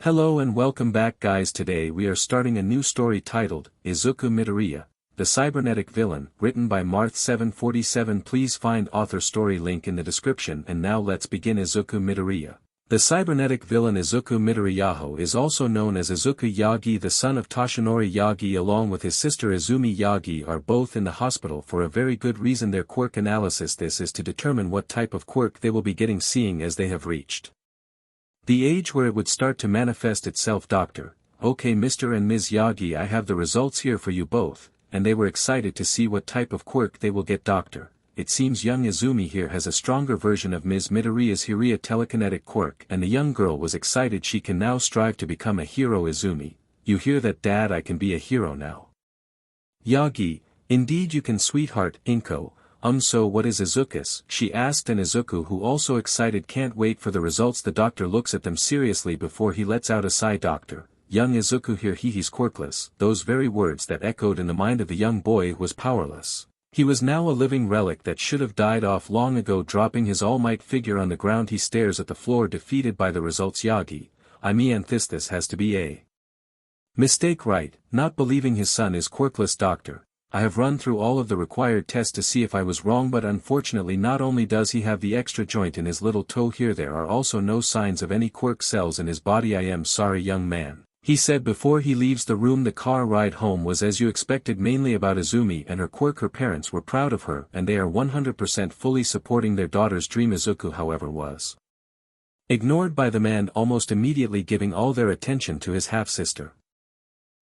Hello and welcome back guys. Today we are starting a new story titled, Izuku Midoriya, the Cybernetic Villain, written by Marth747. Please find author story link in the description. And now let's begin. Izuku Midoriya. The cybernetic villain Izuku Midoriya is also known as Izuku Yagi, the son of Toshinori Yagi, along with his sister Izumi Yagi, are both in the hospital for a very good reason: their quirk analysis. This is to determine what type of quirk they will be getting, seeing as they have reached the age where it would start to manifest itself. Okay, Mr. and Ms. Yagi, I have the results here for you both, and they were excited to see what type of quirk they will get. It seems young Izumi here has a stronger version of Ms. Midoriya's Hiria telekinetic quirk, and the young girl was excited. She can now strive to become a hero. Izumi, you hear that, Dad? I can be a hero now. Yagi, indeed you can, sweetheart. Inko, so what is Izuku's? She asked, and Izuku, who also excited, can't wait for the results. The doctor looks at them seriously before he lets out a sigh. Young Izuku here, he's quirkless. Those very words that echoed in the mind of the young boy was powerless. He was now a living relic that should have died off long ago. Dropping his all-might figure on the ground, he stares at the floor, defeated by the results. Yagi, this has to be a mistake, right? Not believing his son is quirkless. Doctor, I have run through all of the required tests to see if I was wrong, but unfortunately not only does he have the extra joint in his little toe here, there are also no signs of any quirk cells in his body. I am sorry, young man, he said before he leaves the room. The car ride home was as you expected, mainly about Izumi and her quirk. Her parents were proud of her, and they are 100% fully supporting their daughter's dream. Izuku, however, was ignored by the man, almost immediately giving all their attention to his half-sister.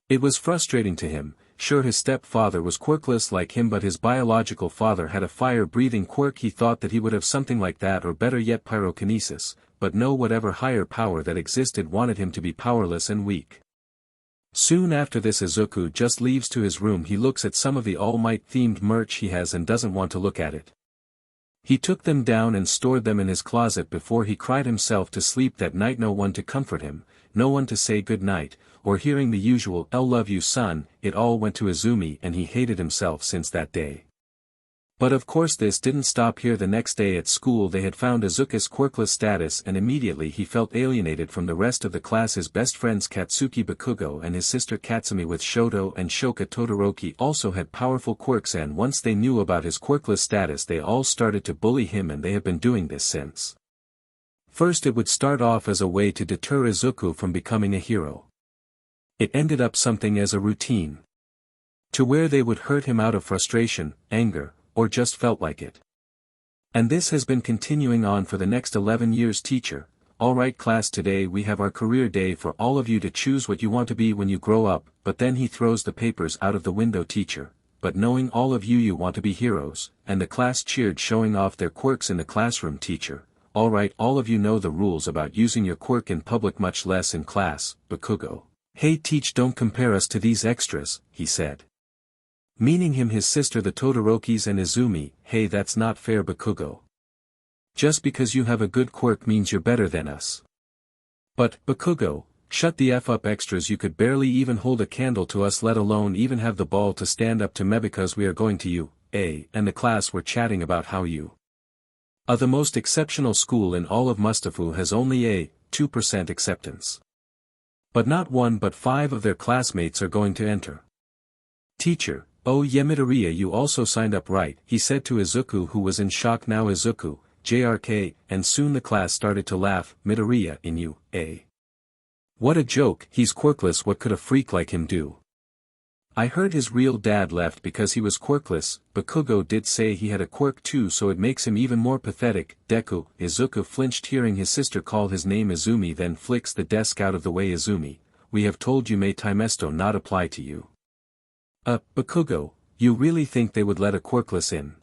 It was frustrating to him. Sure, his stepfather was quirkless like him, but his biological father had a fire-breathing quirk. He thought that he would have something like that, or better yet, pyrokinesis, but no, whatever higher power that existed wanted him to be powerless and weak. Soon after this, Izuku just leaves to his room. He looks at some of the All Might themed merch he has and doesn't want to look at it. He took them down and stored them in his closet before he cried himself to sleep that night. No one to comfort him, no one to say good night, or hearing the usual "I'll love you, son." It all went to Izumi, and he hated himself since that day. But of course this didn't stop here. The next day at school they had found Izuku's quirkless status, and immediately he felt alienated from the rest of the class. His best friends Katsuki Bakugo and his sister Katsumi with Shoto and Shoka Todoroki also had powerful quirks, and once they knew about his quirkless status they all started to bully him, and they have been doing this since. First it would start off as a way to deter Izuku from becoming a hero. It ended up something as a routine, to where they would hurt him out of frustration, anger, or just felt like it. And this has been continuing on for the next 11 years. Teacher, alright class, today we have our career day for all of you to choose what you want to be when you grow up. But then he throws the papers out of the window. Teacher, but knowing all of you want to be heroes, and the class cheered, showing off their quirks in the classroom. Teacher, alright, all of you know the rules about using your quirk in public, much less in class. Bakugo, hey teach, don't compare us to these extras, he said. Meaning him, his sister, the Todorokis, and Izumi. Hey, that's not fair, Bakugo. Just because you have a good quirk means you're better than us. But, Bakugo, shut the F up, extras, you could barely even hold a candle to us, let alone even have the ball to stand up to me, because we are going to you, and the class were chatting about how you are the most exceptional school in all of Mustafu, has only a 2% acceptance. But not 1 but 5 of their classmates are going to enter. Teacher, oh yeah, Midoriya, you also signed up, right? He said to Izuku, who was in shock now. Izuku, JRK, and soon the class started to laugh. Midoriya, in you, what a joke, he's quirkless, what could a freak like him do? I heard his real dad left because he was quirkless. Bakugo did say he had a quirk too, so it makes him even more pathetic. Deku, Izuku flinched hearing his sister call his name. Izumi then flicks the desk out of the way. Izumi, we have told you, may Timesto not apply to you. Bakugo, you really think they would let a quirkless in?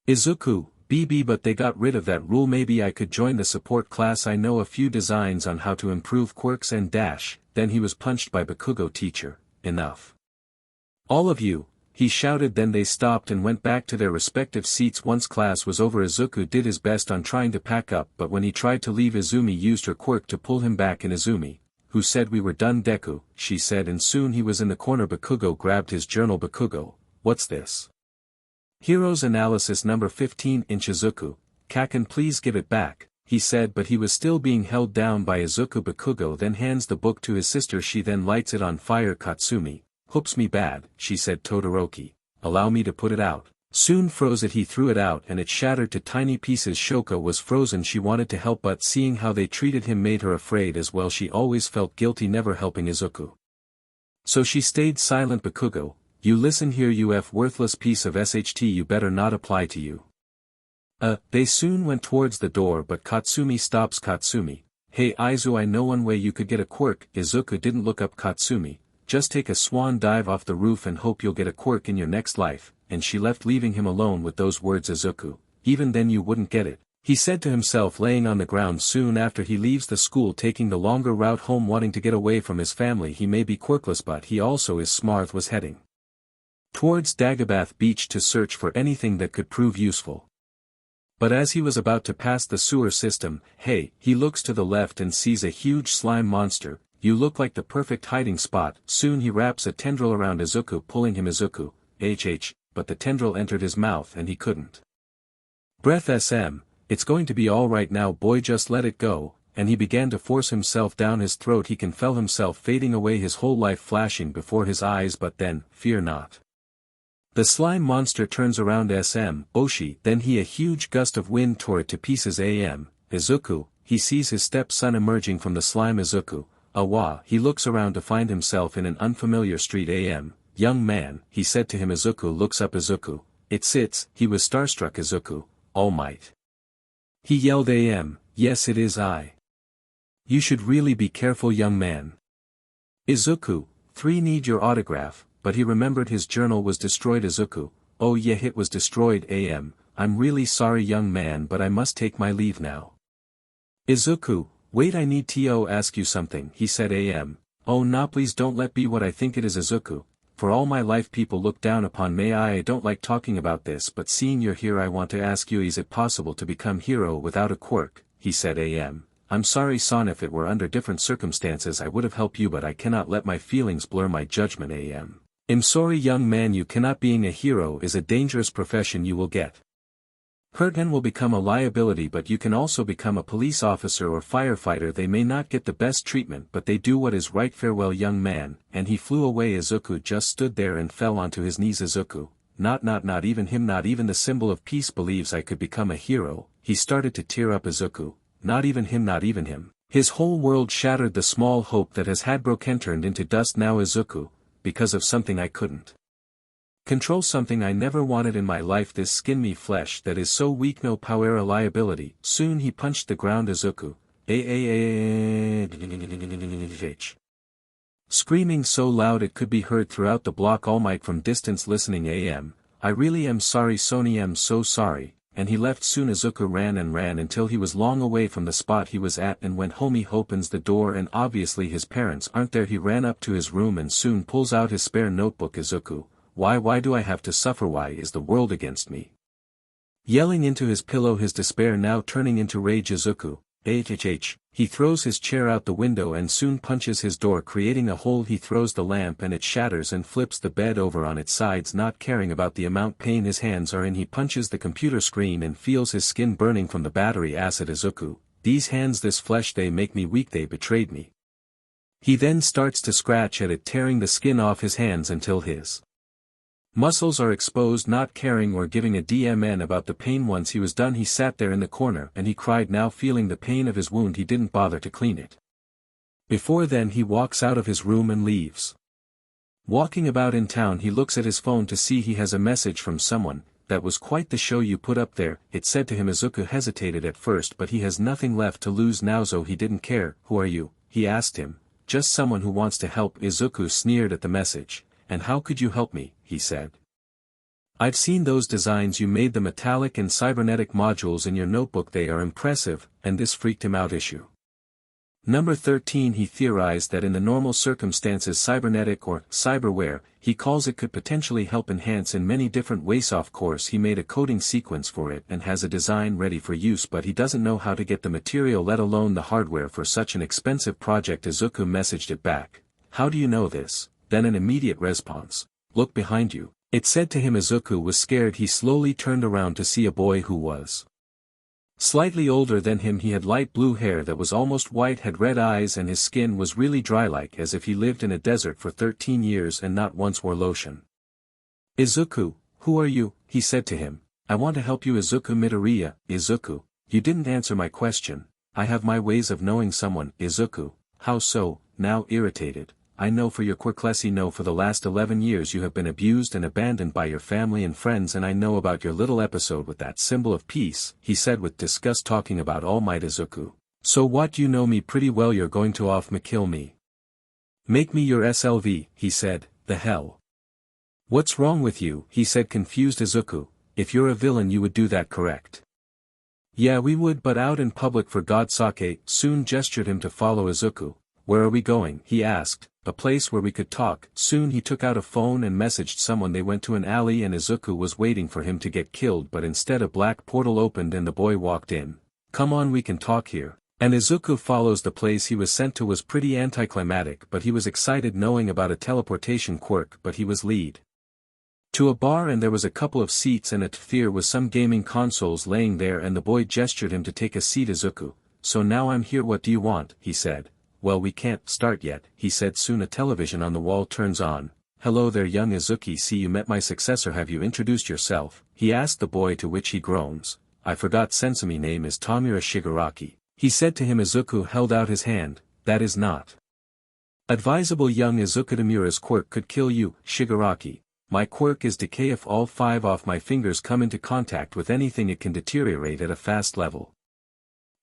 Izuku, BB, but they got rid of that rule. Maybe I could join the support class, I know a few designs on how to improve quirks and dash. Then he was punched by Bakugo. Teacher, enough. All of you, he shouted. Then they stopped and went back to their respective seats. Once class was over, Izuku did his best on trying to pack up, but when he tried to leave, Izumi used her quirk to pull him back. And Izumi, who said we were done, Deku, she said, and soon he was in the corner. Bakugo grabbed his journal. Bakugo, what's this? Heroes Analysis number 15 inch. Izuku, Kaken, please give it back. he said, but he was still being held down by Izuku. Bakugo then hands the book to his sister. She then lights it on fire. Katsumi, hoops me bad, she said. Todoroki, allow me to put it out. Soon froze it. He threw it out and it shattered to tiny pieces. Shoka was frozen. She wanted to help, but seeing how they treated him made her afraid as well. She always felt guilty never helping Izuku. So she stayed silent. Bakugo, you listen here, you worthless piece of SHT, you better not apply to you. They soon went towards the door, but Katsumi stops. Katsumi, hey Aizu, I know one way you could get a quirk. Izuku didn't look up. Katsumi, just take a swan dive off the roof and hope you'll get a quirk in your next life, and she left, leaving him alone with those words. Izuku, even then you wouldn't get it, he said to himself, laying on the ground. Soon after he leaves the school, taking the longer route home, wanting to get away from his family. He may be quirkless, but he also is smart. Was heading towards Dagobah Beach to search for anything that could prove useful. But as he was about to pass the sewer system, hey, he looks to the left and sees a huge slime monster. You look like the perfect hiding spot. Soon he wraps a tendril around Izuku, pulling him. Izuku, but the tendril entered his mouth and he couldn't breath. It's going to be alright now, boy, just let it go, and he began to force himself down his throat. He can feel himself fading away, his whole life flashing before his eyes. But then, fear not. The slime monster turns around. Oshi, then a huge gust of wind tore it to pieces. Izuku, he sees his stepson emerging from the slime. Izuku, awa, he looks around to find himself in an unfamiliar street. Young man, he said to him. Izuku looks up. Izuku, it's, he was starstruck. Izuku, All Might. He yelled. Yes it is I. You should really be careful, young man. Izuku, 3 need your autograph, but he remembered his journal was destroyed. Izuku, oh yeah, it was destroyed. I'm really sorry, young man, but I must take my leave now. Izuku, wait, I need to ask you something, he said. Oh nah, please don't let be what I think it is. Izuku, for all my life people look down upon me. I don't like talking about this, but seeing you're here I want to ask you, is it possible to become hero without a quirk, he said. I'm sorry son, if it were under different circumstances I would have helped you, but I cannot let my feelings blur my judgment. I'm sorry young man, you cannot. Being a hero is a dangerous profession. You will get hurt and will become a liability, but you can also become a police officer or firefighter. They may not get the best treatment, but they do what is right. Farewell young man, and he flew away. Izuku just stood there and fell onto his knees. Izuku, not even him, not even the symbol of peace believes I could become a hero. He started to tear up. Izuku, not even him. His whole world shattered. The small hope that has had broken turned into dust now. Izuku, because of something I couldn't control, something I never wanted in my life, this skin me flesh that is so weak, no power, a liability. Soon he punched the ground. Izuku, screaming so loud it could be heard throughout the block. All Might from distance listening. I really am sorry Sony, am so sorry, and he left. Soon Izuku ran until he was long away from the spot he was at, and when home he opens the door and obviously his parents aren't there. He ran up to his room and soon pulls out his spare notebook. Izuku, why do I have to suffer? Why is the world against me? Yelling into his pillow, his despair now turning into rage. Izuku, he throws his chair out the window and soon punches his door, creating a hole. He throws the lamp and it shatters and flips the bed over on its sides, not caring about the amount pain his hands are in. He punches the computer screen and feels his skin burning from the battery acid. Izuku, these hands, this flesh, they make me weak, they betrayed me. He then starts to scratch at it, tearing the skin off his hands until his muscles are exposed, not caring or giving a damn about the pain. Once he was done, he sat there in the corner and he cried, now feeling the pain of his wound. He didn't bother to clean it. Before then he walks out of his room and leaves. Walking about in town, he looks at his phone to see he has a message from someone. That was quite the show you put up there, it said to him. Izuku hesitated at first, but he has nothing left to lose now, so he didn't care. Who are you? He asked him. Just someone who wants to help. Izuku sneered at the message. And how could you help me? He said. I've seen those designs you made, the metallic and cybernetic modules in your notebook, they are impressive, and this freaked him out. Issue number 13. He theorized that in the normal circumstances cybernetic or cyberware, he calls it, could potentially help enhance in many different ways. Of course he made a coding sequence for it and has a design ready for use, but he doesn't know how to get the material, let alone the hardware for such an expensive project. Izuku messaged it back. How do you know this? Then an immediate response. Look behind you, it said to him. Izuku was scared. He slowly turned around to see a boy who was Slightly older than him, he had light blue hair that was almost white, had red eyes, and his skin was really dry, like as if he lived in a desert for 13 years and not once wore lotion. "Izuku, who are you?" he said to him. "I want to help you." "Izuku Midoriya." "Izuku, you didn't answer my question." "I have my ways of knowing someone." "Izuku, how so?" Now irritated. "I know for your quirklessy know for the last 11 years you have been abused and abandoned by your family and friends, and I know about your little episode with that symbol of peace," he said with disgust. "Talking about All Might." "Izuku, so what? You know me pretty well. You're going to kill me. Make me your SLV," he said. "The hell? What's wrong with you?" he said, confused. "Izuku, if you're a villain you would do that, correct?" "Yeah, we would, but out in public, for God's sake." Soon gestured him to follow. "Izuku, where are we going?" he asked. "A place where we could talk." Soon he took out a phone and messaged someone. They went to an alley and Izuku was waiting for him to get killed, but instead a black portal opened and the boy walked in. "Come on, we can talk here." And Izuku follows. The place he was sent to was pretty anticlimactic, but he was excited knowing about a teleportation quirk. But he was lead to a bar and there was a couple of seats and at fear was some gaming consoles laying there, and the boy gestured him to take a seat. "Izuku, so now I'm here, what do you want?" he said. "Well, we can't start yet," he said. Soon a television on the wall turns on. "Hello there, young Izuku, see you met my successor. Have you introduced yourself?" he asked the boy, to which he groans. "I forgot, sensei, name is Tamura Shigaraki," he said to him. Izuku held out his hand. "That is not advisable, young Izuku. Tamura's quirk could kill you." "Shigaraki, my quirk is decay. If all 5 of my fingers come into contact with anything it can deteriorate at a fast level."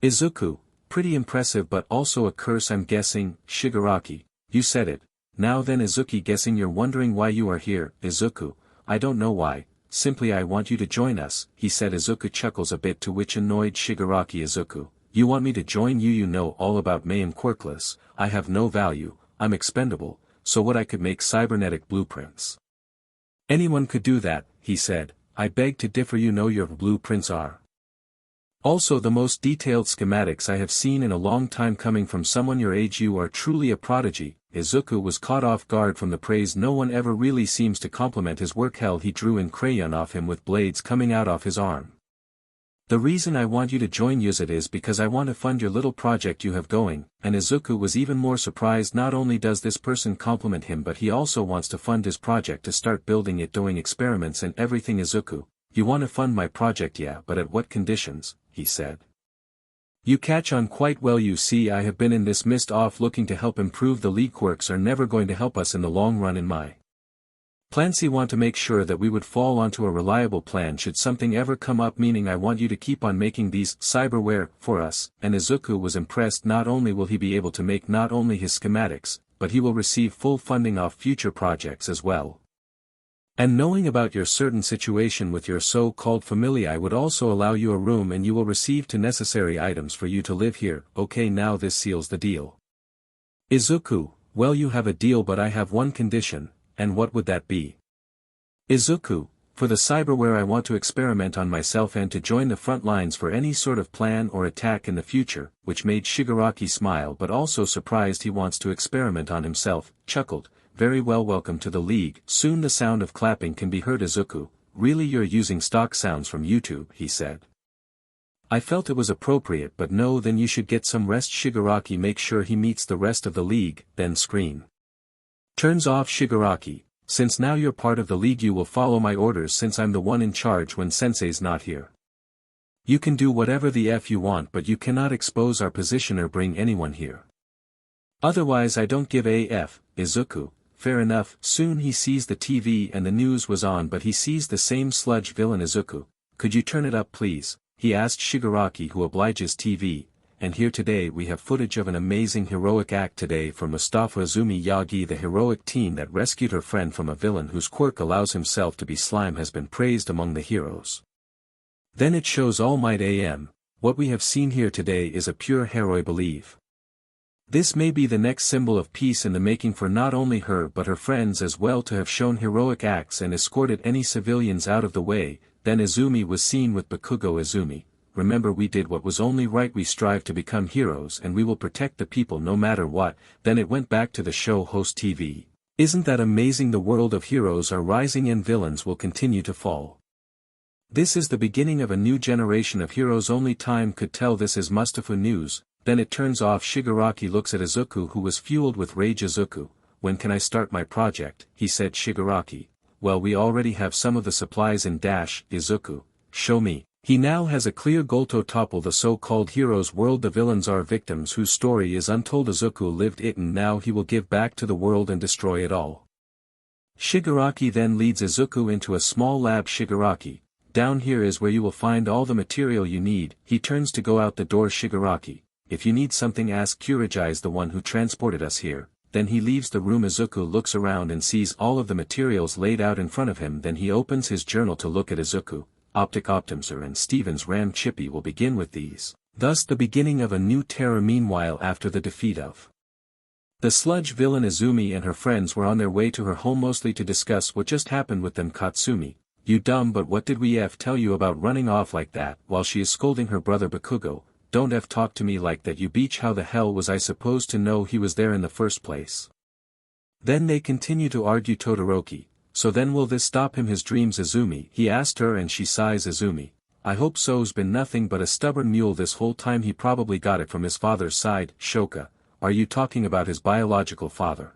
"Izuku, pretty impressive, but also a curse, I'm guessing." "Shigaraki, you said it. Now then, Izuku, guessing you're wondering why you are here." "Izuku, I don't know why, simply I want you to join us," he said. Izuku chuckles a bit, to which annoyed Shigaraki. "Izuku, you want me to join you? You know all about me. I'm quirkless, I have no value, I'm expendable, so what? I could make cybernetic blueprints." "Anyone could do that," he said. "I beg to differ. You know your blueprints are also the most detailed schematics I have seen in a long time, coming from someone your age. You are truly a prodigy." Izuku was caught off guard from the praise. No one ever really seems to compliment his work. Hell, he drew in crayon off him with blades coming out of his arm. "The reason I want you to join use it is because I want to fund your little project you have going." And Izuku was even more surprised. Not only does this person compliment him, but he also wants to fund his project, to start building it, doing experiments and everything. "Izuku, you want to fund my project? Yeah, but at what conditions?" he said. "You catch on quite well. You see, I have been in this mist off looking to help improve the league. Quirks are never going to help us in the long run in my plans. I want to make sure that we would fall onto a reliable plan should something ever come up, meaning I want you to keep on making these cyberware for us." And Izuku was impressed. Not only will he be able to make not only his schematics, but he will receive full funding off future projects as well. "And knowing about your certain situation with your so-called family, I would also allow you a room and you will receive two necessary items for you to live here." "Okay, now this seals the deal." "Izuku, well, you have a deal, but I have one condition." "And what would that be?" "Izuku, for the cyberware I want to experiment on myself and to join the front lines for any sort of plan or attack in the future," which made Shigaraki smile, but also surprised. He wants to experiment on himself. Chuckled. "Very well, welcome to the league." Soon the sound of clapping can be heard. "Izuku, really, you're using stock sounds from YouTube," he said. "I felt it was appropriate, but no, then you should get some rest." Shigaraki makes sure he meets the rest of the league, then screen turns off. "Shigaraki, since now you're part of the league, you will follow my orders since I'm the one in charge when sensei's not here. You can do whatever the F you want, but you cannot expose our position or bring anyone here. Otherwise I don't give a F." "Izuku, fair enough." Soon he sees the TV and the news was on, but he sees the same sludge villain. "Izuku, could you turn it up please?" he asked Shigaraki, who obliges. "TV, and here today we have footage of an amazing heroic act today from Mustafa Azumi Yagi. The heroic teen that rescued her friend from a villain whose quirk allows himself to be slime has been praised among the heroes. Then it shows All Might AM. What we have seen here today is a pure hero. Believe this may be the next symbol of peace in the making for not only her but her friends as well, to have shown heroic acts and escorted any civilians out of the way." Then Izumi was seen with Bakugo. "Izumi, remember, we did what was only right. We strive to become heroes and we will protect the people no matter what." Then it went back to the show host. "TV, isn't that amazing? The world of heroes are rising and villains will continue to fall." This is the beginning of a new generation of heroes. Only time could tell. This is Mustafa news. Then it turns off. Shigaraki looks at Izuku, who was fueled with rage. Izuku, when can I start my project? He said. Shigaraki, well, we already have some of the supplies in dash. Izuku, show me. He now has a clear goal to topple the so-called heroes' world. The villains are victims whose story is untold. Izuku lived it and now he will give back to the world and destroy it all. Shigaraki then leads Izuku into a small lab. Shigaraki, down here is where you will find all the material you need. He turns to go out the door. Shigaraki, if you need something ask Kuragi is the one who transported us here. Then he leaves the room. Izuku looks around and sees all of the materials laid out in front of him. Then he opens his journal to look at Izuku. Optic Optimism and Steven's RAM Chippy will begin with these. Thus the beginning of a new terror. Meanwhile, after the defeat of the sludge villain, Izumi and her friends were on their way to her home, mostly to discuss what just happened with them. Katsumi, you dumb, but what did we tell you about running off like that? While she is scolding her brother Bakugo, don't talk to me like that, you beach. How the hell was I supposed to know he was there in the first place? Then they continue to argue. Todoroki, so then will this stop him his dreams? Izumi, he asked her, and she sighs. Izumi, I hope so's been nothing but a stubborn mule this whole time. He probably got it from his father's side. Shoka, are you talking about his biological father?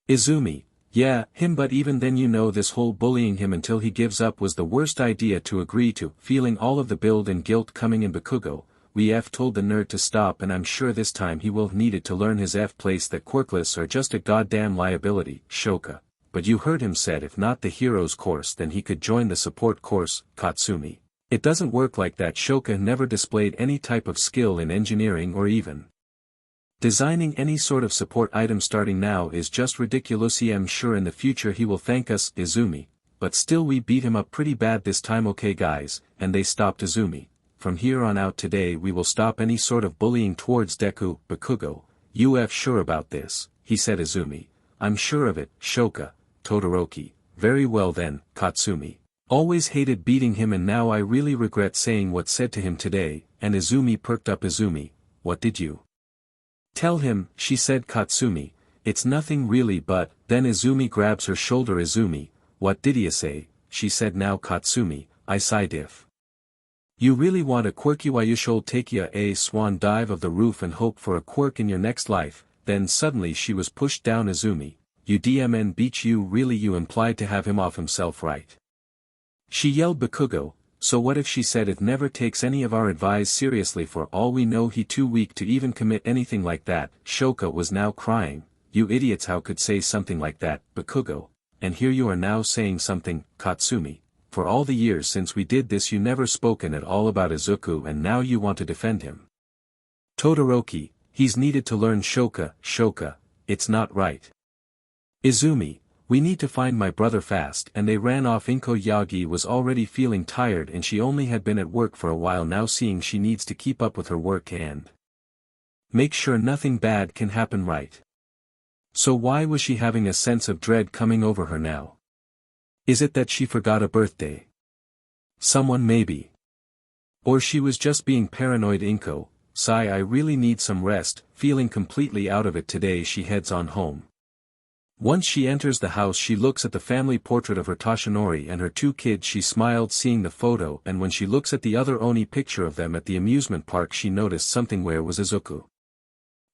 Izumi, yeah, him, but even then this whole bullying him until he gives up was the worst idea to agree to. Feeling all of the build and guilt coming in. Bakugo, we told the nerd to stop, and I'm sure this time he will need it to learn his place that quirkless are just a goddamn liability. Shoka, but you heard him said if not the hero's course then he could join the support course. Katsumi, it doesn't work like that. Shoka never displayed any type of skill in engineering or even designing any sort of support item. Starting now is just ridiculous. I'm sure in the future he will thank us. Izumi, but still we beat him up pretty bad this time. Okay guys, and they stopped. Izumi, from here on out today we will stop any sort of bullying towards Deku. Bakugo, you sure about this? He said. Izumi, I'm sure of it. Shoka, Todoroki, very well then. Katsumi, always hated beating him and now I really regret saying what said to him today. And Izumi perked up. Izumi, what did you tell him? She said. Katsumi, it's nothing really, but then Izumi grabs her shoulder. Izumi, what did he say? She said. Now Katsumi, I sighed, if you really want a quirky, why you should take a swan dive of the roof and hope for a quirk in your next life. Then suddenly she was pushed down. Izumi, you DMN beach, you really, you implied to have him off himself, right? She yelled. Bakugo, so what if? She said. It never takes any of our advice seriously. For all we know he too weak to even commit anything like that. Shoka was now crying, you idiots, how could say something like that? Bakugo, and here you are now saying something. Katsumi, for all the years since we did this you never spoken at all about Izuku and now you want to defend him. Todoroki, he's needed to learn. Shoka, it's not right. Izumi, we need to find my brother fast. And they ran off. Inko Yagi was already feeling tired and she only had been at work for a while now, seeing she needs to keep up with her work and make sure nothing bad can happen, right? So why was she having a sense of dread coming over her now? Is it that she forgot a birthday? Someone maybe. Or she was just being paranoid. Inko, sigh, I really need some rest. Feeling completely out of it today, she heads on home. Once she enters the house she looks at the family portrait of her Toshinori and her two kids. She smiled seeing the photo, and when she looks at the other Oni picture of them at the amusement park she noticed something. Where was Izuku?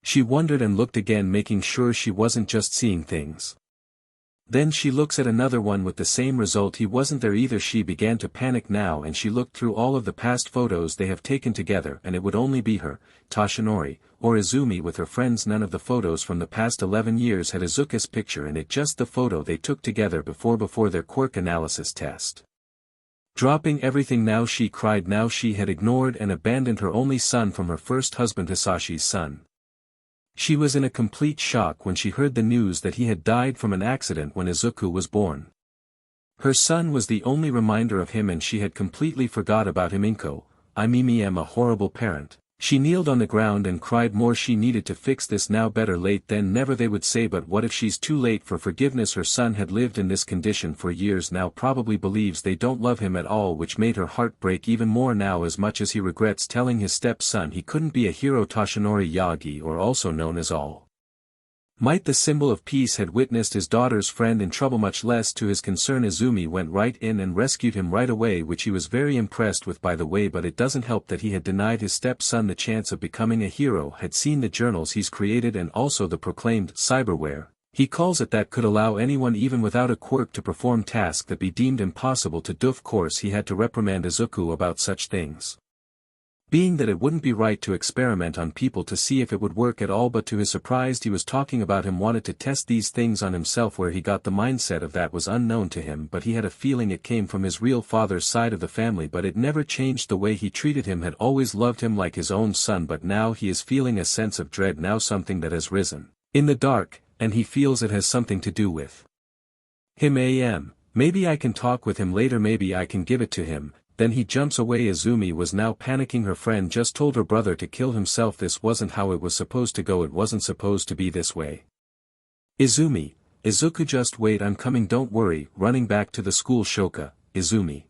She wondered and looked again, making sure she wasn't just seeing things. Then she looks at another one with the same result, he wasn't there either. She began to panic now and she looked through all of the past photos they have taken together, and it would only be her, Toshinori, or Izumi with her friends. None of the photos from the past 11 years had Izuku's picture in it, just the photo they took together before their quirk analysis test. Dropping everything now she cried. Now she had ignored and abandoned her only son from her first husband, Hisashi's son. She was in a complete shock when she heard the news that he had died from an accident when Izuku was born. Her son was the only reminder of him and she had completely forgot about him. Inko, I am a horrible parent. She kneeled on the ground and cried more. She needed to fix this now, better late than never they would say, but what if she's too late for forgiveness? Her son had lived in this condition for years now, probably believes they don't love him at all, which made her heart break even more now, as much as he regrets telling his stepson he couldn't be a hero. Toshinori Yagi, or also known as All Might the symbol of peace had witnessed his daughter's friend in trouble, much less to his concern. Izumi went right in and rescued him right away, which he was very impressed with, by the way. But it doesn't help that he had denied his stepson the chance of becoming a hero, had seen the journals he's created and also the proclaimed cyberware. He calls it, that could allow anyone even without a quirk to perform tasks that be deemed impossible to do. Of course he had to reprimand Izuku about such things, being that it wouldn't be right to experiment on people to see if it would work at all. But to his surprise, he was talking about him wanted to test these things on himself. Where he got the mindset of that was unknown to him, but he had a feeling it came from his real father's side of the family. But it never changed the way he treated him, had always loved him like his own son. But now he is feeling a sense of dread, now something that has risen in the dark, and he feels it has something to do with him. Maybe I can talk with him later, maybe I can give it to him. Then he jumps away. Izumi was now panicking. Her friend just told her brother to kill himself. This wasn't how it was supposed to go. It wasn't supposed to be this way. Izumi, Izuku, just wait, I'm coming, don't worry. Running back to the school, Shoka, Izumi,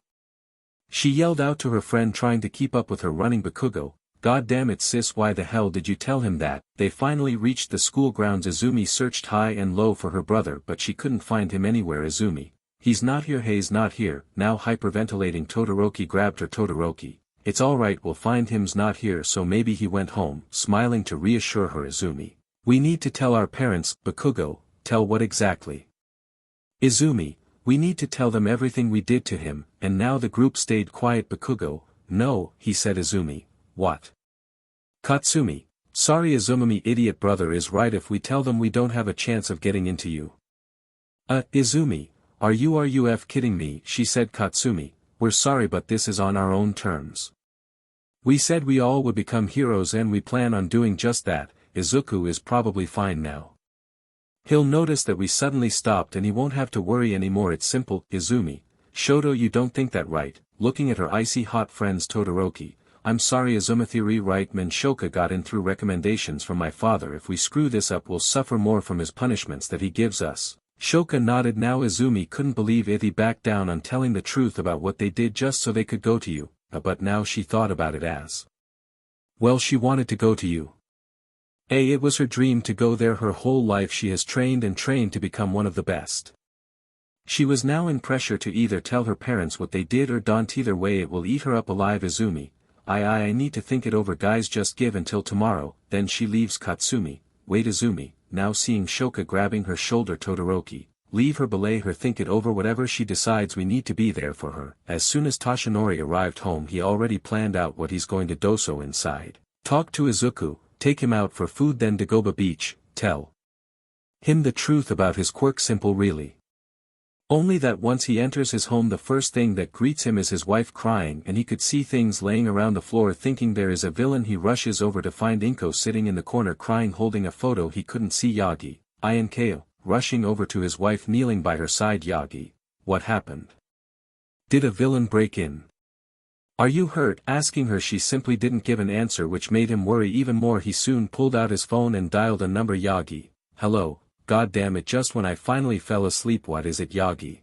she yelled out to her friend, trying to keep up with her running. Bakugo, God damn it sis, why the hell did you tell him that? They finally reached the school grounds. Izumi searched high and low for her brother, but she couldn't find him anywhere. Izumi, he's not here, he's not here. Now hyperventilating, Todoroki grabbed her. Todoroki, it's alright, we'll find him's not here, so maybe he went home. Smiling to reassure her, Izumi, we need to tell our parents. Bakugo, tell what exactly? Izumi, we need to tell them everything we did to him. And now the group stayed quiet. Bakugo, no, he said. Izumi, what? Katsumi, sorry. Izumi, idiot, brother is right, if we tell them we don't have a chance of getting into you. Izumi, are you kidding me? She said. Katsumi, we're sorry, but this is on our own terms. We said we all would become heroes and we plan on doing just that. Izuku is probably fine now. He'll notice that we suddenly stopped and he won't have to worry anymore. It's simple. Izumi, Shoto, you don't think that, right? Looking at her icy hot friends. Todoroki, I'm sorry. Izumi, theory right, man. Shoka got in through recommendations from my father. If we screw this up, we'll suffer more from his punishments that he gives us. Shoka nodded. Now Izumi couldn't believe it. He backed down on telling the truth about what they did just so they could go to you, but now she thought about it as well. She wanted to go to you. It was her dream to go there. Her whole life she has trained and trained to become one of the best. She was now in pressure to either tell her parents what they did or don't. Either way it will eat her up alive. Izumi, I need to think it over, guys, just give until tomorrow. Then she leaves. Katsumi, wait. Izumi, now seeing Shoka grabbing her shoulder. Todoroki, leave her, belay her, think it over, whatever she decides, we need to be there for her. As soon as Toshinori arrived home, he already planned out what he's going to do. So inside, talk to Izuku, take him out for food, then to Goba Beach, tell him the truth about his quirk. Simple really. Only that once he enters his home, the first thing that greets him is his wife crying, and he could see things laying around the floor. Thinking there is a villain, he rushes over to find Inko sitting in the corner crying, holding a photo. He couldn't see Yagi. Inko, rushing over to his wife kneeling by her side. Yagi, what happened? Did a villain break in? Are you hurt? Asking her, she simply didn't give an answer, which made him worry even more. He soon pulled out his phone and dialed a number. Yagi, hello, god damn it, just when I finally fell asleep. What is it, Yagi?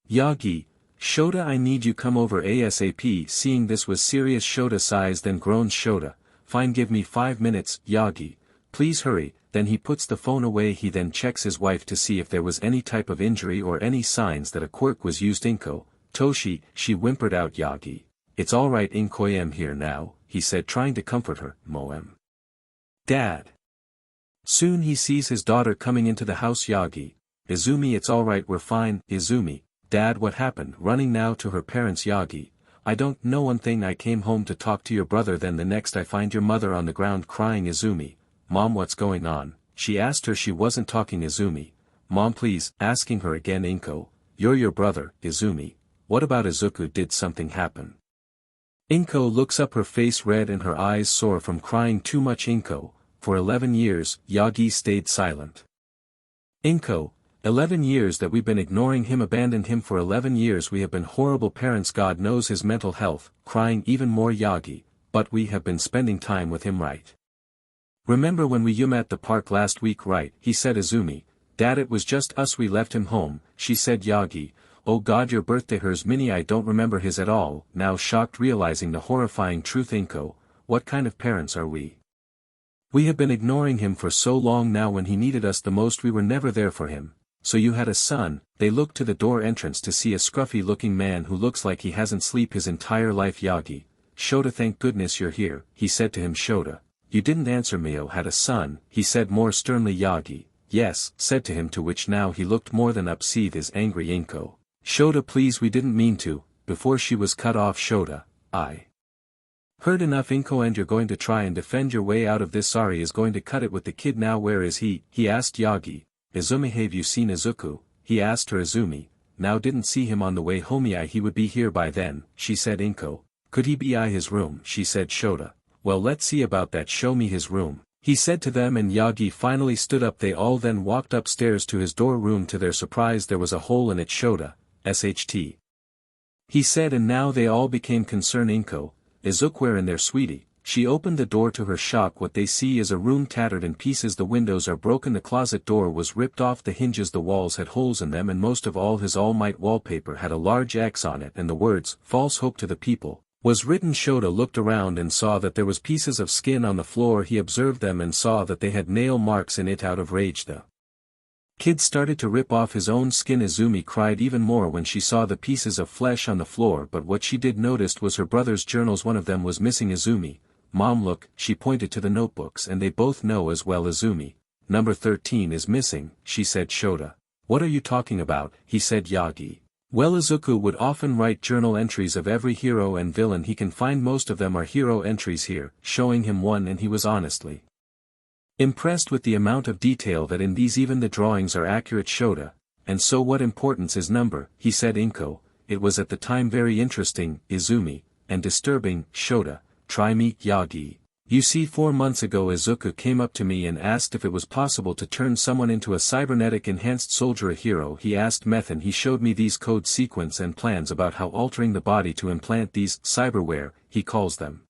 Yagi, Shota, I need you come over ASAP. Seeing this was serious, Shota sighs, then groans. Shota, fine, give me 5 minutes. Yagi, please hurry. Then he puts the phone away. He then checks his wife to see if there was any type of injury or any signs that a quirk was used. Inko, Toshi, she whimpered out. Yagi, it's alright Inko, I'm here now, he said, trying to comfort her. Moem. Dad. Soon he sees his daughter coming into the house. Yagi, Izumi, it's alright, we're fine. Izumi, Dad, what happened? Running now to her parents. Yagi, I don't know, one thing, I came home to talk to your brother, then the next I find your mother on the ground crying. Izumi, Mom, what's going on? She asked her. She wasn't talking. Izumi, Mom, please. Asking her again. Inko, you're your brother. Izumi, what about Izuku? Did something happen? Inko looks up, her face red and her eyes sore from crying too much. Inko, for 11 years, Yagi stayed silent. Inko, 11 years that we've been ignoring him, abandoned him for 11 years. We have been horrible parents. God knows his mental health. Crying even more. Yagi, but we have been spending time with him, right? Remember when we at the park last week, right? He said. Izumi, Dad, it was just us, we left him home. She said. Yagi, oh god, your birthday. Hers. Mini, I don't remember his at all. Now shocked, realizing the horrifying truth. Inko, what kind of parents are we? We have been ignoring him for so long now. When he needed us the most we were never there for him. So you had a son." They looked to the door entrance to see a scruffy-looking man who looks like he hasn't slept his entire life. "Yagi. Shota, thank goodness you're here," he said to him. "Shota. You didn't answer me." "Oh, had a son," he said more sternly. Yagi, "Yes," said to him, to which now he looked more than upset his angry Inko. "Shota, please, we didn't mean to," before she was cut off. "Shota, I heard enough, Inko, and you're going to try and defend your way out of this. Sari is going to cut it with the kid now." "Where is he asked Yagi. "Izumi, have you seen Izuku?" he asked her. "Izumi, now didn't see him on the way home. He would be here by then," she said. "Inko, could he be his room?" she said. "Shota, well, let's see about that. Show me his room," he said to them, and Yagi finally stood up. They all then walked upstairs to his door room. To their surprise there was a hole in it. "Shota, sht," he said, and now they all became concerned. "Inko, Izuku, where in there, sweetie?" She opened the door. To her shock, what they see is a room tattered in pieces. The windows are broken, the closet door was ripped off the hinges, the walls had holes in them, and most of all, his All Might wallpaper had a large X on it, and the words, "False hope to the people," was written. Shota looked around and saw that there was pieces of skin on the floor. He observed them and saw that they had nail marks in it. Out of rage, the kid started to rip off his own skin. Izumi cried even more when she saw the pieces of flesh on the floor, but what she did notice was her brother's journals. One of them was missing. "Izumi, Mom, look," she pointed to the notebooks, and they both know as well. "Izumi, number 13 is missing," she said. "Shota, what are you talking about?" he said. "Yagi, well, Izuku would often write journal entries of every hero and villain he can find. Most of them are hero entries here," showing him one, and he was honestly impressed with the amount of detail that in these. Even the drawings are accurate. "Shota, and so what importance is number?" he said. "Inko, it was at the time very interesting, Izumi, and disturbing. Shota, try me." "Yagi, you see, 4 months ago Izuku came up to me and asked if it was possible to turn someone into a cybernetic enhanced soldier, a hero. He asked Methan. He showed me these code sequence and plans about how altering the body to implant these cyberware, he calls them,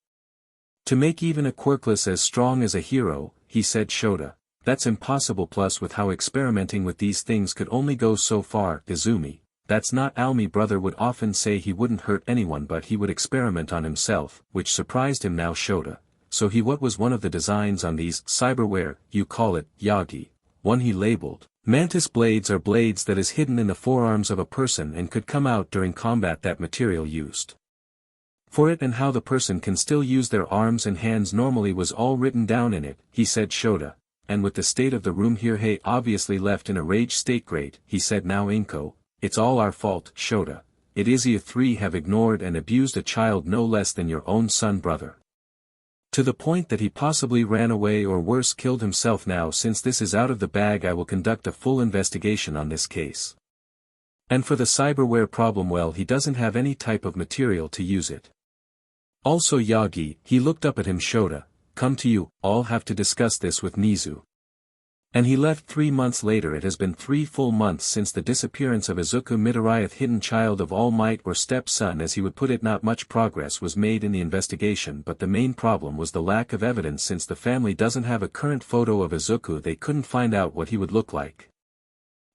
to make even a quirkless as strong as a hero," he said. "Shota, that's impossible, plus with how experimenting with these things could only go so far. Izumi, that's not how me brother would often say he wouldn't hurt anyone, but he would experiment on himself," which surprised him now. "Shota, so he what was one of the designs on these cyberware, you call it, Yagi?" "One he labeled mantis blades are blades that is hidden in the forearms of a person and could come out during combat. That material used for it and how the person can still use their arms and hands normally was all written down in it," he said. "Shota, and with the state of the room here, hey, obviously left in a rage state." "Great," he said. "Now Inko, it's all our fault. Shota, it is you three have ignored and abused a child no less than your own son brother, to the point that he possibly ran away or worse killed himself. Now since this is out of the bag, I will conduct a full investigation on this case. And for the cyberware problem, well, he doesn't have any type of material to use it. Also Yagi," he looked up at him. "Shota, come to you, all have to discuss this with Nizu." And he left. 3 months later. It has been 3 full months since the disappearance of Izuku Midoriya, hidden child of All Might, or stepson as he would put it. Not much progress was made in the investigation, but the main problem was the lack of evidence. Since the family doesn't have a current photo of Izuku, they couldn't find out what he would look like.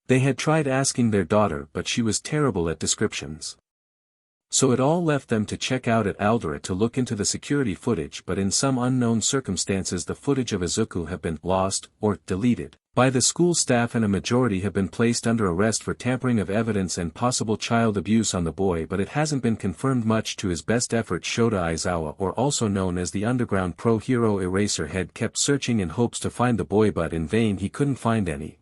They had tried asking their daughter, but she was terrible at descriptions. So it all left them to check out at Aldera to look into the security footage, but in some unknown circumstances the footage of Izuku have been lost, or deleted, by the school staff, and a majority have been placed under arrest for tampering of evidence and possible child abuse on the boy, but it hasn't been confirmed. Much to his best effort, Shota Aizawa, or also known as the Underground Pro Hero Eraserhead, kept searching in hopes to find the boy, but in vain. He couldn't find any.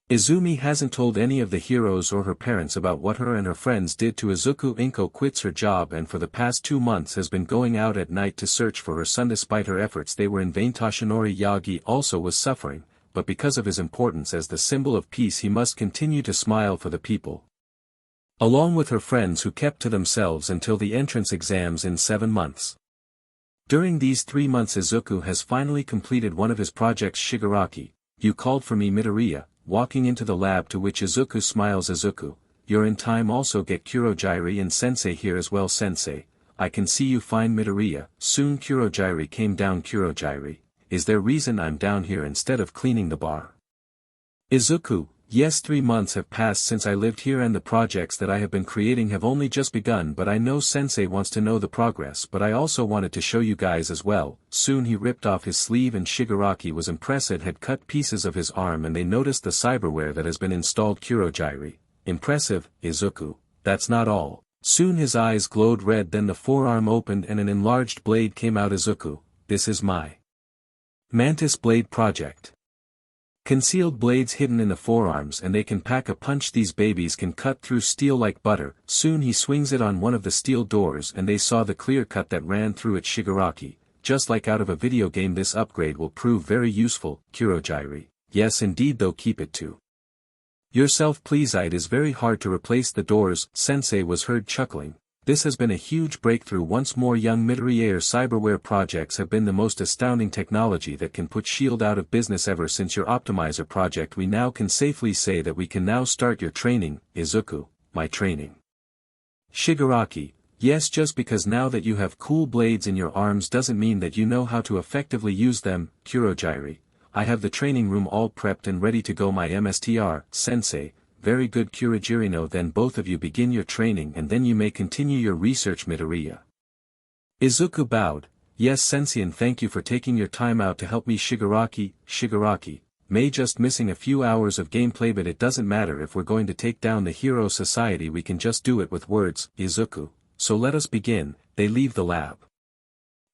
Izumi hasn't told any of the heroes or her parents about what her and her friends did to Izuku. Inko quits her job and for the past 2 months has been going out at night to search for her son. Despite her efforts, they were in vain. Toshinori Yagi also was suffering, but because of his importance as the symbol of peace, he must continue to smile for the people, along with her friends, who kept to themselves until the entrance exams in 7 months. During these 3 months Izuku has finally completed one of his projects. "Shigaraki, you called for me." Midoriya, walking into the lab, to which Izuku smiles. "Izuku, you're in time. Also get Kurojairi and Sensei here as well." "Sensei, I can see you fine." Midoriya, soon Kurojairi came down. "Kurojairi, is there reason I'm down here instead of cleaning the bar?" "Izuku, Yes, 3 months have passed since I lived here and the projects that I have been creating have only just begun, but I know Sensei wants to know the progress, but I also wanted to show you guys as well. Soon he ripped off his sleeve and Shigaraki was impressed. It had cut pieces of his arm and they noticed the cyberware that has been installed. Kurogiri. Impressive, Izuku. That's not all. Soon his eyes glowed red, then the forearm opened and an enlarged blade came out. Izuku, this is my Mantis Blade project. Concealed blades hidden in the forearms and they can pack a punch. These babies can cut through steel like butter. Soon he swings it on one of the steel doors and they saw the clear cut that ran through it. Shigaraki, just like out of a video game, this upgrade will prove very useful. Kurogiri, yes indeed, though keep it to yourself please. It is very hard to replace the doors. Sensei was heard chuckling. This has been a huge breakthrough. Once more, young Midoriya cyberware projects have been the most astounding technology that can put SHIELD out of business. Ever since your optimizer project, we now can safely say that we can now start your training. Izuku, my training. Shigaraki, yes, just because now that you have cool blades in your arms doesn't mean that you know how to effectively use them. Kurogiri, I have the training room all prepped and ready to go. My MSTR, Sensei. Very good. Kurogiri, then both of you begin your training and then you may continue your research. Midoriya. Izuku bowed. Yes Sensei, and thank you for taking your time out to help me. Shigaraki, may just missing a few hours of gameplay, but it doesn't matter. If we're going to take down the Hero Society we can just do it with words. Izuku, so let us begin. They leave the lab.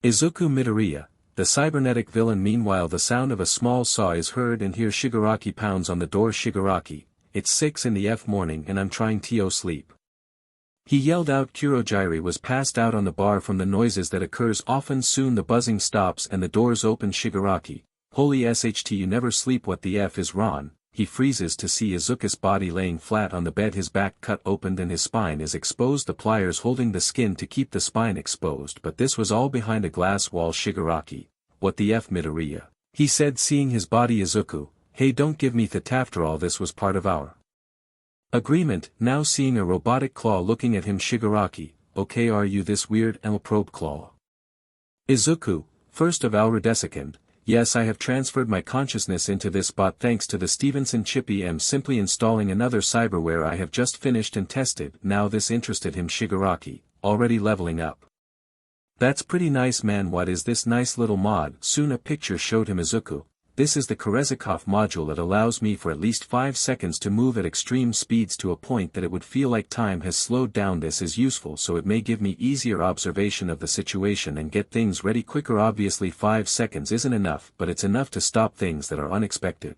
Izuku Midoriya, the cybernetic villain. Meanwhile the sound of a small saw is heard and here Shigaraki pounds on the door. Shigaraki, it's 6 in the morning and I'm trying to sleep. He yelled out. Kurogiri was passed out on the bar from the noises that occurs often. Soon the buzzing stops and the doors open. Shigaraki, holy SHT, you never sleep. What the F is wrong? He freezes to see Izuku's body laying flat on the bed, his back cut open and his spine is exposed, the pliers holding the skin to keep the spine exposed, but this was all behind a glass wall. Shigaraki, what the F? Midoriya, he said, seeing his body. Izuku, hey, don't give me that. After all, this was part of our agreement. Now seeing a robotic claw looking at him. Shigaraki, okay, are you this weird probe claw? Izuku, first of our Redesicand, yes, I have transferred my consciousness into this bot thanks to the Stevenson chip. I'm simply installing another cyberware I have just finished and tested. Now this interested him. Shigaraki, already leveling up. That's pretty nice, man. What is this nice little mod? Soon a picture showed him. Izuku, this is the Korezikov module that allows me for at least 5 seconds to move at extreme speeds to a point that it would feel like time has slowed down. This is useful so it may give me easier observation of the situation and get things ready quicker. Obviously 5 seconds isn't enough, but it's enough to stop things that are unexpected.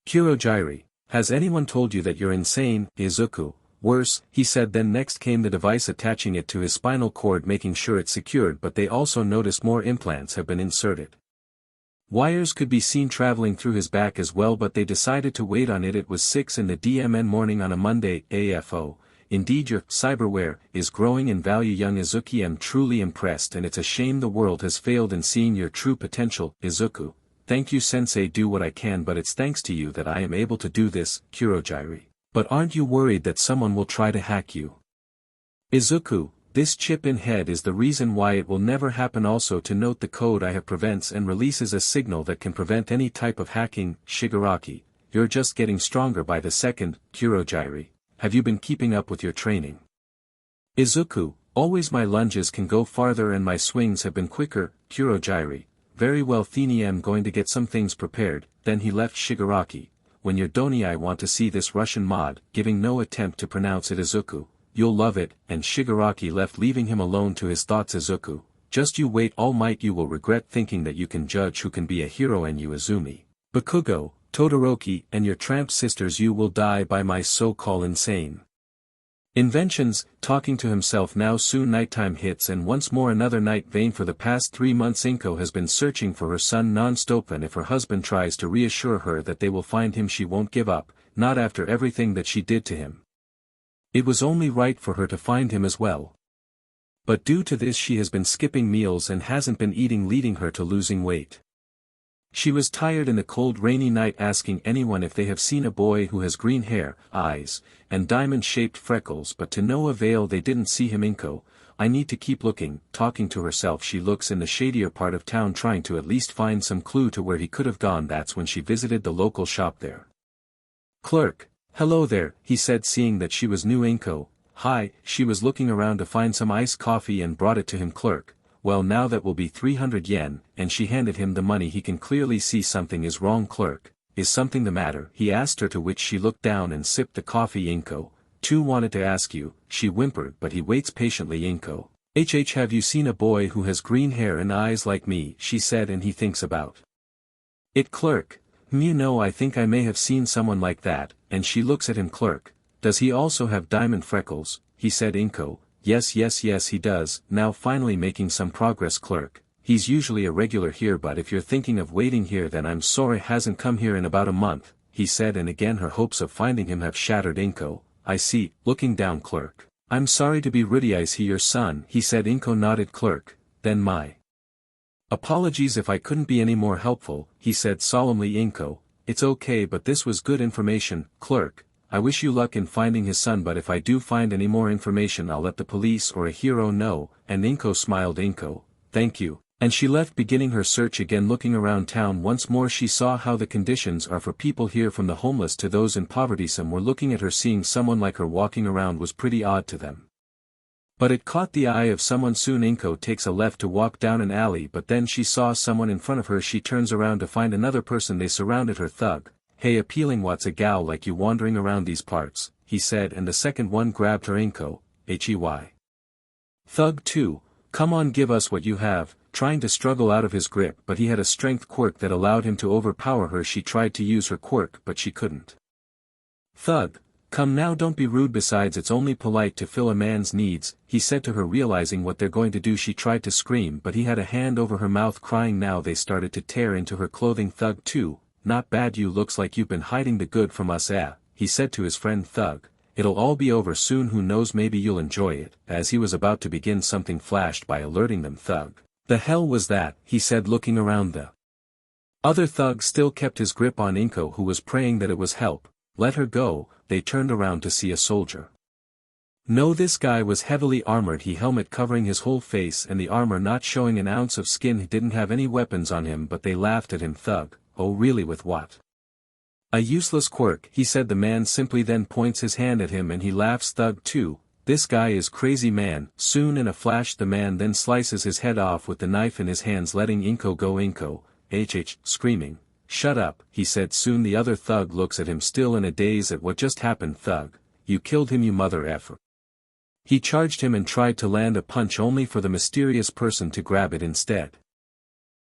Kurogiri, has anyone told you that you're insane? Izuku, worse, he said. Then next came the device attaching it to his spinal cord, making sure it's secured, but they also noticed more implants have been inserted. Wires could be seen traveling through his back as well, but they decided to wait on it. It was 6 in the DMN morning on a Monday. AFO, indeed your cyberware is growing in value. Young Izuku, I'm truly impressed and it's a shame the world has failed in seeing your true potential. Izuku, thank you Sensei, do what I can, but it's thanks to you that I am able to do this. Kurogiri, but aren't you worried that someone will try to hack you? Izuku, this chip in head is the reason why it will never happen. Also to note, the code I have prevents and releases a signal that can prevent any type of hacking. Shigaraki, you're just getting stronger by the second. Kurogiri, have you been keeping up with your training? Izuku, always. My lunges can go farther and my swings have been quicker. Kurogiri, very well Thini, I'm going to get some things prepared. Then he left. Shigaraki, when you're done I want to see this Russian mod, giving no attempt to pronounce it. Izuku, you'll love it, and Shigaraki left, leaving him alone to his thoughts. Izuku, just you wait, All Might, you will regret thinking that you can judge who can be a hero, and you Izumi, Bakugo, Todoroki and your tramp sisters, you will die by my so-called insane inventions. Talking to himself now. Soon nighttime hits and once more another night. Vain. For the past 3 months Inko has been searching for her son non-stop, and if her husband tries to reassure her that they will find him, she won't give up, not after everything that she did to him. It was only right for her to find him as well. But due to this she has been skipping meals and hasn't been eating, leading her to losing weight. She was tired in the cold rainy night, asking anyone if they have seen a boy who has green hair, eyes, and diamond-shaped freckles, but to no avail. They didn't see him. Inko, I need to keep looking. Talking to herself, she looks in the shadier part of town, trying to at least find some clue to where he could have gone. That's when she visited the local shop there. Clerk, hello there, he said seeing that she was new Inko. Hi, she was looking around to find some iced coffee and brought it to him. Clerk, well now that will be 300 yen, and she handed him the money. He can clearly see something is wrong. Clerk, is something the matter? He asked her, to which she looked down and sipped the coffee. Inko, too wanted to ask you, she whimpered, but he waits patiently. Inko, have you seen a boy who has green hair and eyes like me? She said, and he thinks about it. Clerk, you know, I think I may have seen someone like that, and she looks at him. Clerk, does he also have diamond freckles? He said. Inko, yes he does, now finally making some progress. Clerk, he's usually a regular here, but if you're thinking of waiting here then I'm sorry, hasn't come here in about a month, he said, and again her hopes of finding him have shattered. Inko, I see, looking down. Clerk, I'm sorry to be rude, is he your son? He said. Inko nodded. Clerk, then my apologies if I couldn't be any more helpful, he said solemnly. Inko, it's okay, but this was good information. Clerk, I wish you luck in finding his son, but if I do find any more information I'll let the police or a hero know, and Inko smiled. Inko, thank you, and she left, beginning her search again. Looking around town once more, she saw how the conditions are for people here, from the homeless to those in poverty. Some were looking at her. Seeing someone like her walking around was pretty odd to them. But it caught the eye of someone. Soon Inko takes a left to walk down an alley, but then she saw someone in front of her. She turns around to find another person. They surrounded her. Thug, hey, appealing, what's a gal like you wandering around these parts, he said, and the second one grabbed her. Inko, hey. Thug 2, come on, give us what you have, trying to struggle out of his grip, but he had a strength quirk that allowed him to overpower her. She tried to use her quirk, but she couldn't. Thug, come now, don't be rude, besides it's only polite to fill a man's needs, he said to her. Realizing what they're going to do, she tried to scream, but he had a hand over her mouth, crying. Now they started to tear into her clothing. Thug 2, not bad, you looks like you've been hiding the good from us, he said to his friend. Thug, it'll all be over soon, who knows, maybe you'll enjoy it. As he was about to begin, something flashed by, alerting them. Thug, the hell was that? He said, looking around. The other thug still kept his grip on Inko, who was praying that it was help. Let her go. They turned around to see a soldier. No, this guy was heavily armored, he helmet covering his whole face and the armor not showing an ounce of skin. He didn't have any weapons on him, but they laughed at him. Thug, oh really, with what? A useless quirk, he said. The man simply then points his hand at him and he laughs. Thug 2, this guy is crazy, man. Soon in a flash the man then slices his head off with the knife in his hands, letting Inko go. Inko, screaming, shut up, he said. Soon the other thug looks at him, still in a daze at what just happened. Thug, you killed him, you mother effer. He charged him and tried to land a punch, only for the mysterious person to grab it instead.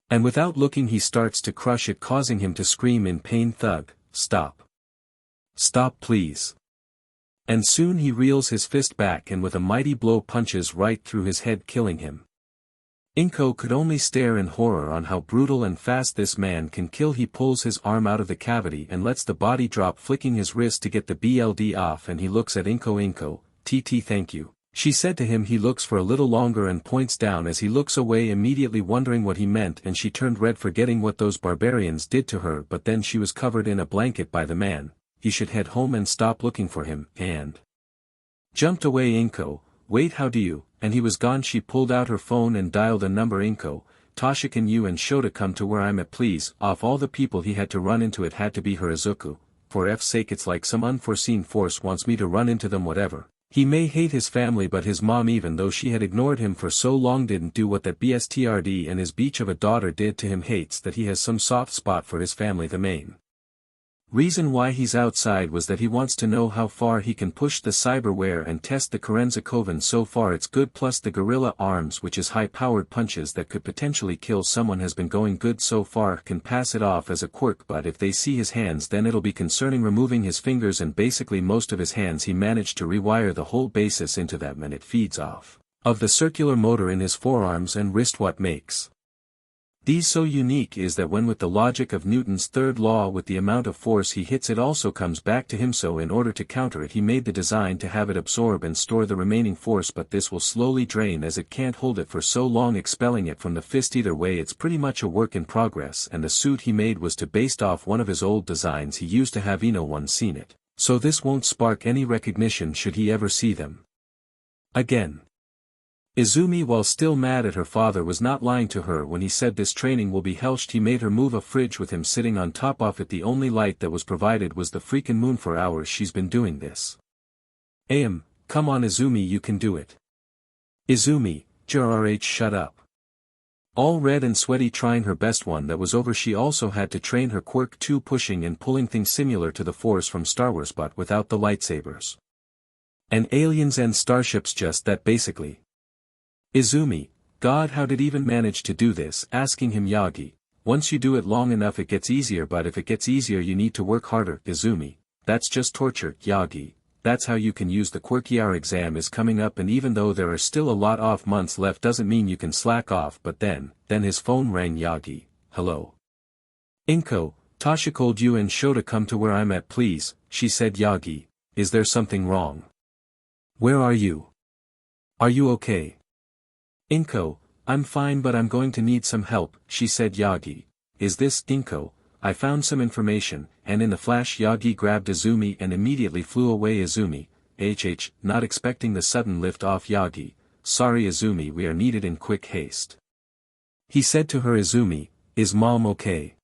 And without looking he starts to crush it, causing him to scream in pain. Thug, stop. Stop please. And soon he reels his fist back and with a mighty blow punches right through his head, killing him. Inko could only stare in horror on how brutal and fast this man can kill. He pulls his arm out of the cavity and lets the body drop, flicking his wrist to get the BLD off, and he looks at Inko. Inko, thank you, she said to him. He looks for a little longer and points down as he looks away, immediately wondering what he meant, and she turned red, forgetting what those barbarians did to her, but then she was covered in a blanket by the man. He should head home and stop looking for him, and jumped away. Inko, wait, how do you? And he was gone. She pulled out her phone and dialed a number. Inko, Tasha, can you and Shota come to where I'm at, please? Of all the people he had to run into, it had to be her. Izuku, for F's sake, it's like some unforeseen force wants me to run into them. Whatever. He may hate his family, but his mom, even though she had ignored him for so long, didn't do what that BSTRD and his beach of a daughter did to him. Hates that he has some soft spot for his family. The main reason why he's outside was that he wants to know how far he can push the cyberware and test the Korenzakoven. So far it's good, plus the gorilla arms, which is high-powered punches that could potentially kill someone, has been going good so far. Can pass it off as a quirk, but if they see his hands then it'll be concerning. Removing his fingers and basically most of his hands, he managed to rewire the whole basis into them, and it feeds off of the circular motor in his forearms and wrist. What makes these so unique is that when, with the logic of Newton's third law, with the amount of force he hits it also comes back to him, so in order to counter it he made the design to have it absorb and store the remaining force, but this will slowly drain as it can't hold it for so long, expelling it from the fist. Either way it's pretty much a work in progress, and the suit he made was based off one of his old designs he used to have. No one's seen it, so this won't spark any recognition should he ever see them again. Izumi, while still mad at her father, was not lying to her when he said this training will be helched. He made her move a fridge with him sitting on top of it. The only light that was provided was the freaking moon. For hours she's been doing this. Come on Izumi, you can do it. Izumi, JRH, shut up. All red and sweaty, trying her best. One that was over. She also had to train her quirk too, pushing and pulling things similar to the Force from Star Wars but without the lightsabers. And aliens and starships, just that basically. Izumi, God, how did even manage to do this? Asking him. Yagi, once you do it long enough it gets easier, but if it gets easier you need to work harder. Izumi, that's just torture. Yagi, that's how you can use the quirk. Our exam is coming up, and even though there are still a lot of months left doesn't mean you can slack off. But then his phone rang. Yagi, hello. Inko, Tasha called you and Shota, come to where I'm at please, she said. Yagi, is there something wrong? Where are you? Are you okay? Inko, I'm fine but I'm going to need some help, she said. Yagi, is this? Inko, I found some information, and in the flash Yagi grabbed Izumi and immediately flew away. Izumi, not expecting the sudden lift off. Yagi, sorry Izumi, we are needed in quick haste. He said to her. Izumi, is mom okay?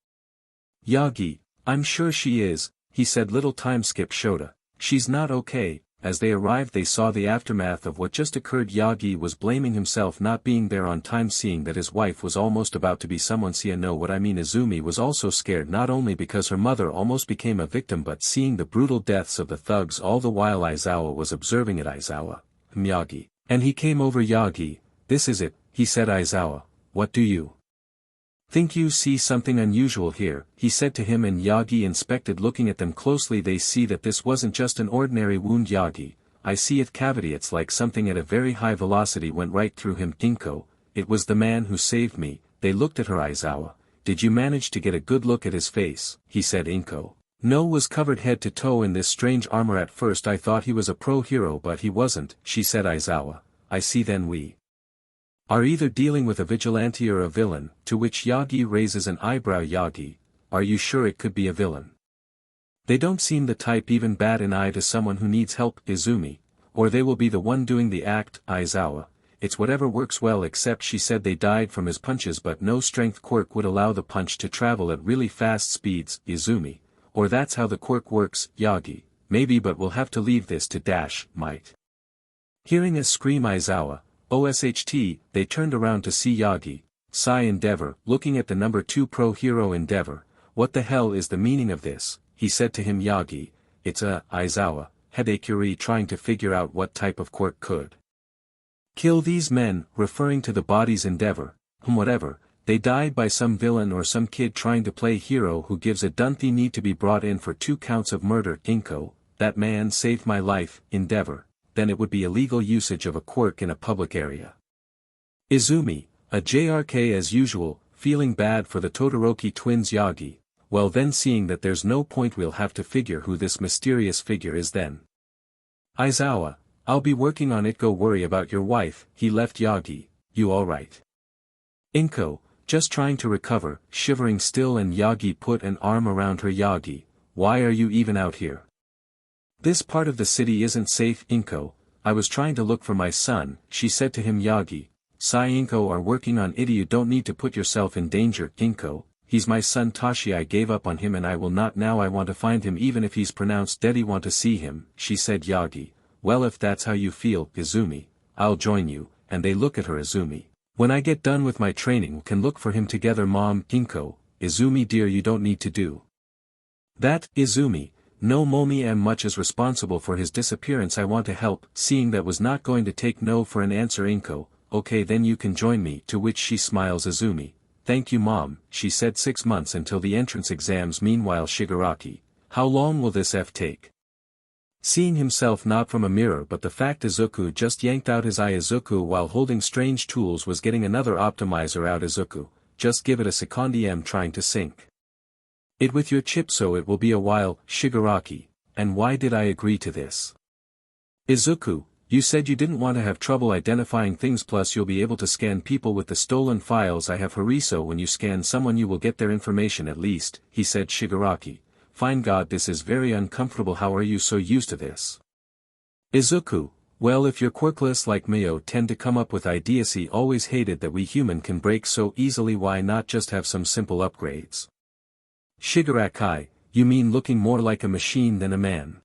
Yagi, I'm sure she is, he said. Little time skip. Shota, she's not okay. As they arrived they saw the aftermath of what just occurred. Yagi was blaming himself not being there on time, seeing that his wife was almost about to be someone. See, I know what I mean. Izumi was also scared, not only because her mother almost became a victim but seeing the brutal deaths of the thugs. All the while Aizawa was observing it. Aizawa, Miyagi, and he came over. Yagi, this is it, he said. Aizawa, what do you think? You see something unusual here, he said to him, and Yagi inspected, looking at them closely. They see that this wasn't just an ordinary wound. Yagi, I see it cavity, it's like something at a very high velocity went right through him. Inko, it was the man who saved me. They looked at her. Aizawa, did you manage to get a good look at his face? He said. Inko, no, was covered head to toe in this strange armor. At first I thought he was a pro hero but he wasn't, she said. Aizawa, I see, then we are either dealing with a vigilante or a villain, to which Yagi raises an eyebrow. Yagi, are you sure it could be a villain? They don't seem the type, even bat an eye to someone who needs help. Izumi, or they will be the one doing the act. Aizawa, it's whatever works well, except she said they died from his punches but no strength quirk would allow the punch to travel at really fast speeds. Izumi, or that's how the quirk works. Yagi, maybe, but we'll have to leave this to Dash, might. Hearing a scream. Aizawa, OSHT, they turned around to see Yagi. Sigh. Endeavor, looking at the number 2 pro hero. Endeavor, what the hell is the meaning of this? He said to him. Yagi, it's a, Aizawa, headache, trying to figure out what type of quirk could kill these men, referring to the bodies. Endeavor, whatever, they died by some villain or some kid trying to play hero who gives a dunty, need to be brought in for 2 counts of murder. Inko, that man saved my life. Endeavor, then it would be illegal usage of a quirk in a public area. Izumi, a JRK as usual, feeling bad for the Todoroki twins. Yagi, well then, seeing that there's no point, we'll have to figure who this mysterious figure is then. Aizawa, I'll be working on it, go worry about your wife. He left. Yagi, you alright? Inko, just trying to recover, shivering still, and Yagi put an arm around her. Yagi, why are you even out here? This part of the city isn't safe. Inko, I was trying to look for my son, she said to him. Yagi, Sai, Inko are working on it, you don't need to put yourself in danger. Inko, he's my son Tashi, I gave up on him and I will not now, I want to find him even if he's pronounced dead. I want to see him, she said. Yagi, well if that's how you feel, Izumi, I'll join you, and they look at her. Izumi, when I get done with my training we can look for him together. Mom. Inko, Izumi dear, you don't need to do that. Izumi, no, mommy, am much as responsible for his disappearance. I want to help. Seeing that was not going to take no for an answer. Inko, okay then you can join me, to which she smiles. Izumi, thank you mom, she said. 6 months until the entrance exams. Meanwhile Shigaraki, how long will this take? Seeing himself not from a mirror but the fact Izuku just yanked out his eye. Izuku, while holding strange tools, was getting another optimizer out. Izuku, just give it a second, trying to sync it with your chip so it will be a while. Shigaraki, and why did I agree to this? Izuku, you said you didn't want to have trouble identifying things, plus you'll be able to scan people with the stolen files I have. So when you scan someone you will get their information at least, he said. Shigaraki, fine. God, this is very uncomfortable, how are you so used to this? Izuku, Well, if you're quirkless like Mio tend to come up with ideas. He always hated that we human can break so easily. Why not just have some simple upgrades? Shigaraki, you mean looking more like a machine than a man?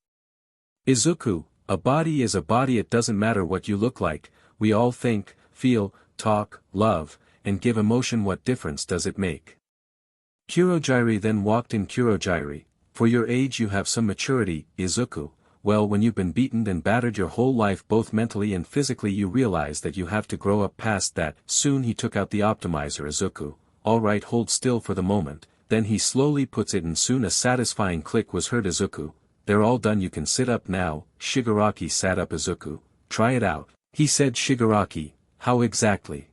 Izuku, a body is a body. It doesn't matter what you look like, we all think, feel, talk, love, and give emotion. What difference does it make? Kurogyri then walked in. Kurogyri, for your age you have some maturity. Izuku, well, when you've been beaten and battered your whole life both mentally and physically, you realize that you have to grow up past that. Soon he took out the optimizer. Izuku, alright, hold still for the moment, then he slowly puts it in. Soon a satisfying click was heard. Izuku, they're all done, you can sit up now. Shigaraki sat up. Izuku, try it out, he said. Shigaraki, how exactly?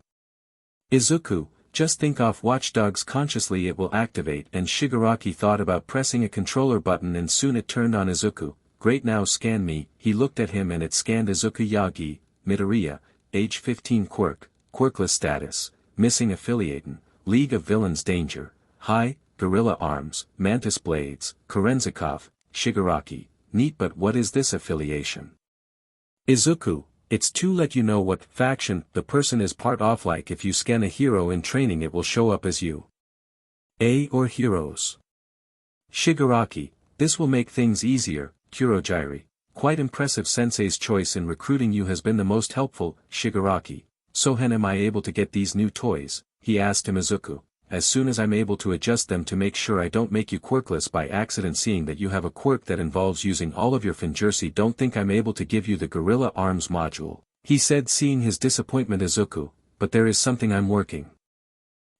Izuku, just think off Watch Dogs consciously, it will activate. And Shigaraki thought about pressing a controller button and soon it turned on. Izuku, great, now scan me. He looked at him and it scanned Izuku. Yagi, Midoriya, age 15, quirkless status, missing affiliatin, League of Villains, danger, high, gorilla arms, mantis blades, Korenzakov. Shigaraki, neat, but what is this affiliation? Izuku, it's to let you know what faction the person is part of. Like if you scan a hero in training it will show up as you. Or heroes. Shigaraki, this will make things easier. Kurogyri, quite impressive. Sensei's choice in recruiting you has been the most helpful. Shigaraki, so when am I able to get these new toys? He asked him. Izuku, as soon as I'm able to adjust them to make sure I don't make you quirkless by accident. Seeing that you have a quirk that involves using all of your finjursi, don't think I'm able to give you the gorilla arms module, he said, seeing his disappointment. Izuku, but there is something I'm working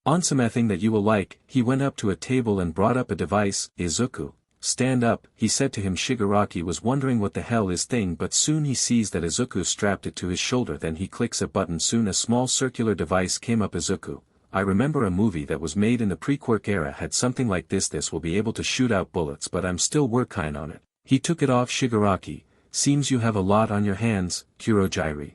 on, something that you will like. He went up to a table and brought up a device. Izuku, stand up, he said to him. Shigaraki was wondering what the hell is thing, but soon he sees that Izuku strapped it to his shoulder. Then he clicks a button. Soon a small circular device came up. Izuku, I remember a movie that was made in the pre-quirk era had something like this. This will be able to shoot out bullets, but I'm still working on it. He took it off. Shigaraki, seems you have a lot on your hands. Kurogyri,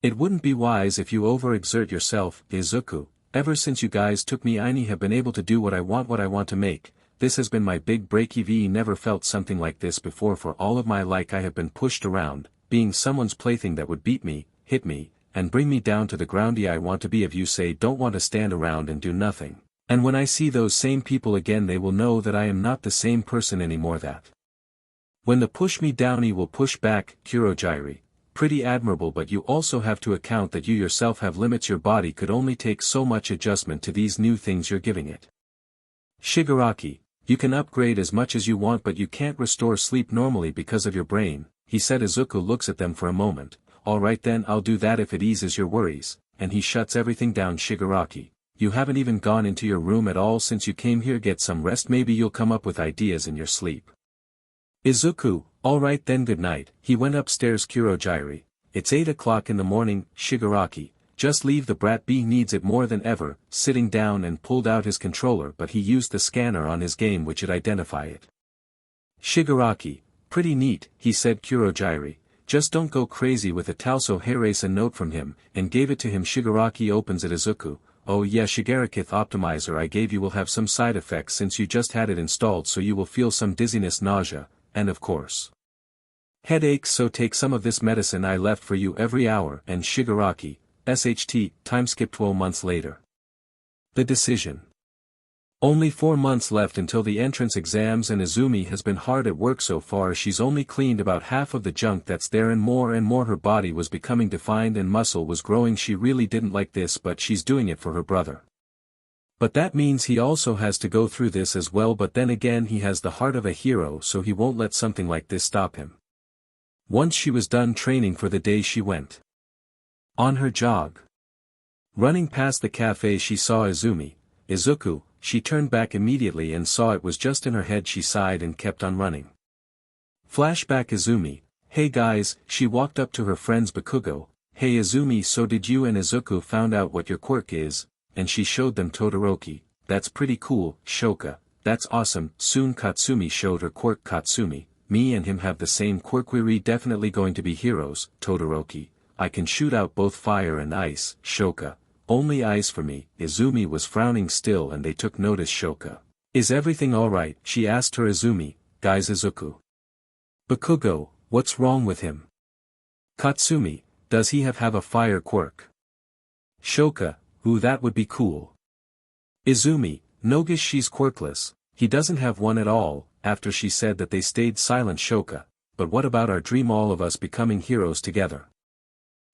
it wouldn't be wise if you overexert yourself. Izuku, ever since you guys took me, I have been able to do what I want to make. This has been my big break. Ev never felt something like this before. For all of my life I have been pushed around, being someone's plaything that would beat me, hit me, and bring me down to the ground. I want to be of you say don't want to stand around and do nothing. And when I see those same people again they will know that I am not the same person anymore. That when the push me down he will push back. Kurogyri, pretty admirable, but you also have to account that you yourself have limits. Your body could only take so much adjustment to these new things you're giving it. Shigaraki, you can upgrade as much as you want but you can't restore sleep normally because of your brain, he said. Izuku looks at them for a moment. Alright then, I'll do that if it eases your worries, and he shuts everything down. Shigaraki, you haven't even gone into your room at all since you came here. Get some rest, maybe you'll come up with ideas in your sleep. Izuku, alright then, good night. He went upstairs. Kurogyri, it's 8 o'clock in the morning. Shigaraki, just leave the brat be, needs it more than ever. Sitting down and pulled out his controller, but he used the scanner on his game which would identify it. Shigaraki, pretty neat, he said. Kurogyri, just don't go crazy with it. Also erase a note from him, and gave it to him. Shigaraki opens it. Izuku, oh yeah, Shigaraki, optimizer I gave you will have some side effects since you just had it installed, so you will feel some dizziness, nausea, and of course headaches, so take some of this medicine I left for you every hour. And Shigaraki, SHT, time skip 12 months later. The decision. Only 4 months left until the entrance exams and Izumi has been hard at work so far. She's only cleaned about half of the junk that's there and more her body was becoming defined and muscle was growing. She really didn't like this, but she's doing it for her brother. But that means he also has to go through this as well, but then again he has the heart of a hero, so he won't let something like this stop him. Once she was done training for the day she went on her jog. Running past the cafe she saw Izumi. Izuku, she turned back immediately and saw it was just in her head. She sighed and kept on running. Flashback. Izumi, hey guys, she walked up to her friends. Bakugo, hey Izumi, so did you and Izuku found out what your quirk is? And she showed them. Todoroki, that's pretty cool. Shoka, that's awesome. Soon Katsumi showed her quirk. Katsumi, me and him have the same quirk, we're definitely going to be heroes. Todoroki, I can shoot out both fire and ice. Shoka, only ice for me. Izumi was frowning still and they took notice. Shoka, is everything alright? She asked her. Izumi, guys, Izuku. Bakugo, what's wrong with him? Katsumi, does he have a fire quirk? Shoka, ooh, that would be cool. Izumi, Nogish, she's quirkless, he doesn't have one at all. After she said that they stayed silent. Shoka, but what about our dream, all of us becoming heroes together?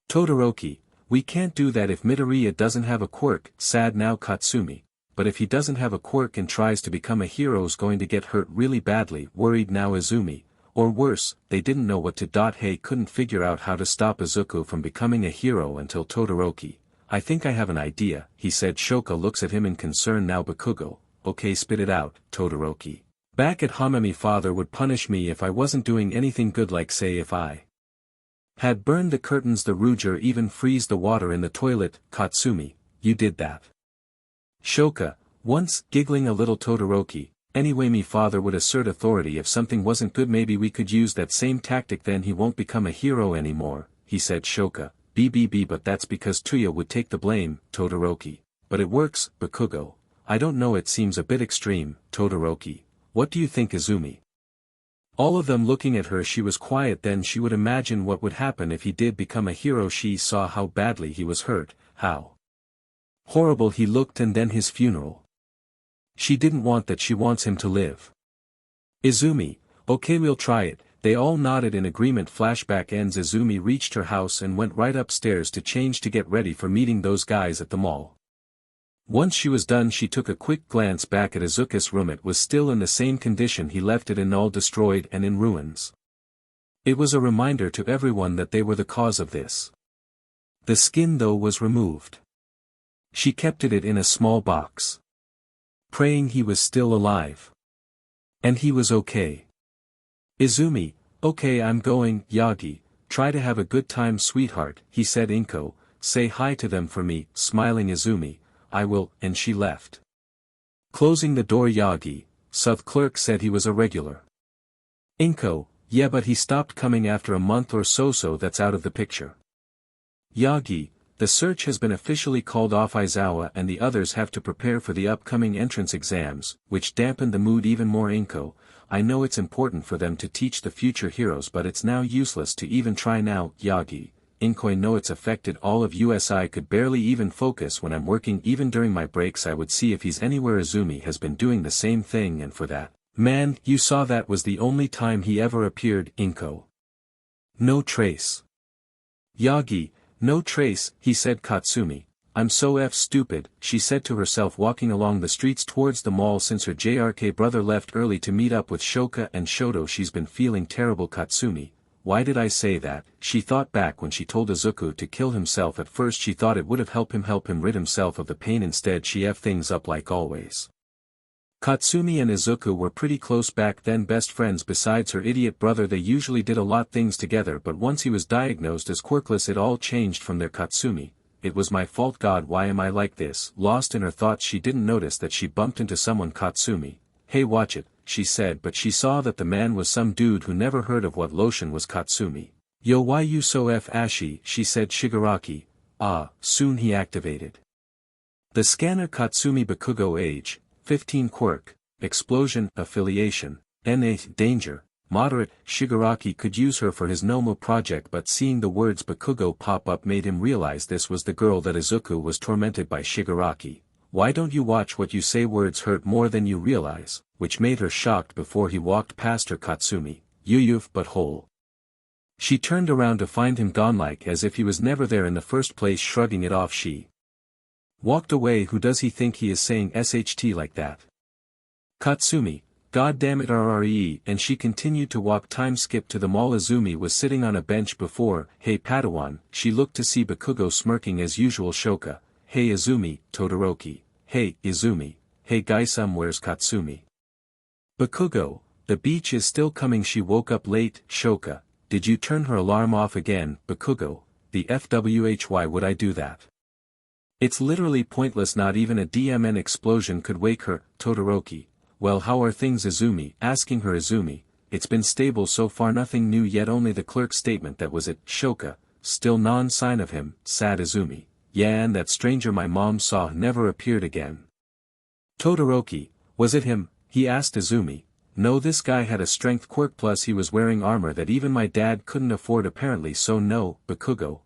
Todoroki, we can't do that if Midoriya doesn't have a quirk. Sad now. Katsumi, but if he doesn't have a quirk and tries to become a hero's going to get hurt really badly. Worried now. Izumi, or worse, they didn't know what to. Hey, couldn't figure out how to stop Izuku from becoming a hero until Todoroki. I think I have an idea, he said. Shoka looks at him in concern now. Bakugo, okay, spit it out. Todoroki, back at Hamami, father would punish me if I wasn't doing anything good, like say if I had burned the curtains, the rouge, or even freeze the water in the toilet. Katsumi, you did that? Shoka, once, giggling a little. Todoroki, anyway, me father would assert authority if something wasn't good. Maybe we could use that same tactic, then he won't become a hero anymore, he said. Shoka, BBB, but that's because Tuya would take the blame. Todoroki, but it works. Bakugo, I don't know, it seems a bit extreme. Todoroki, what do you think? Izumi, all of them looking at her. She was quiet. Then she would imagine what would happen if he did become a hero. She saw how badly he was hurt, how horrible he looked, and then his funeral. She didn't want that, she wants him to live. Izumi, okay, we'll try it. They all nodded in agreement. Flashback ends. Izumi reached her house and went right upstairs to change to get ready for meeting those guys at the mall. Once she was done, she took a quick glance back at Izuku's room. It was still in the same condition he left it in, all destroyed and in ruins. It was a reminder to everyone that they were the cause of this. The skin, though, was removed. She kept it in a small box, praying he was still alive. And he was okay. Izumi, okay, I'm going. Yagi, try to have a good time, sweetheart, he said. Inko, say hi to them for me. Smiling Izumi, I will, and she left. Closing the door. Yagi, South clerk said he was a regular. Inko, yeah, but he stopped coming after a month or so, so that's out of the picture. Yagi, the search has been officially called off. Aizawa and the others have to prepare for the upcoming entrance exams, which dampened the mood even more. Inko, I know it's important for them to teach the future heroes, but it's now useless to even try now. Yagi, Inko, I know it's affected all of us. I could barely even focus when I'm working. Even during my breaks I would see if he's anywhere. Izumi has been doing the same thing, and for that, man, you saw, that was the only time he ever appeared. Inko, no trace. Yagi, no trace, he said. Katsumi, I'm so stupid, she said to herself, walking along the streets towards the mall since her JRK brother left early to meet up with Shoka and Shoto. She's been feeling terrible. Katsumi, why did I say that? She thought back when she told Izuku to kill himself. At first she thought it would have helped him rid himself of the pain. Instead she effed things up like always. Katsumi and Izuku were pretty close back then, best friends. Besides her idiot brother, they usually did a lot things together, but once he was diagnosed as quirkless it all changed from there. Katsumi, it was my fault. God, why am I like this? Lost in her thoughts, she didn't notice that she bumped into someone. Katsumi, hey, watch it, she said, but she saw that the man was some dude who never heard of what lotion was. Katsumi, yo, why you so ashy, she said. Shigaraki, soon he activated the scanner. Katsumi, Bakugo, age 15, quirk, explosion, affiliation, NA, danger, moderate. Shigaraki could use her for his Nomu project, but seeing the words Bakugo pop up made him realize this was the girl that Izuku was tormented by. Shigaraki, why don't you watch what you say? Words hurt more than you realize, which made her shocked before he walked past her. Katsumi, you've but whole. She turned around to find him gone, like as if he was never there in the first place. Shrugging it off, she walked away. Who does he think he is, saying SHT like that? Katsumi, god damn it, RRE, and she continued to walk. Time skip to the mall. Izumi was sitting on a bench before. Hey Padawan, she looked to see Bakugo smirking as usual. Shoka, hey Izumi. Todoroki, hey Izumi. Hey Gaisum, where's Katsumi? Bakugo, the beach is still coming. She woke up late. Shoka, did you turn her alarm off again? Bakugo, the FWH, why would I do that? It's literally pointless, not even a DMN explosion could wake her. Todoroki, well, how are things? Izumi, asking her. Izumi, it's been stable so far, nothing new yet, only the clerk's statement, that was it. Shoka, still non-sign of him. Sad. Izumi, yeah, and that stranger my mom saw never appeared again. Todoroki, was it him? He asked. Izumi, no, this guy had a strength quirk plus he was wearing armor that even my dad couldn't afford apparently, so no, Bakugo.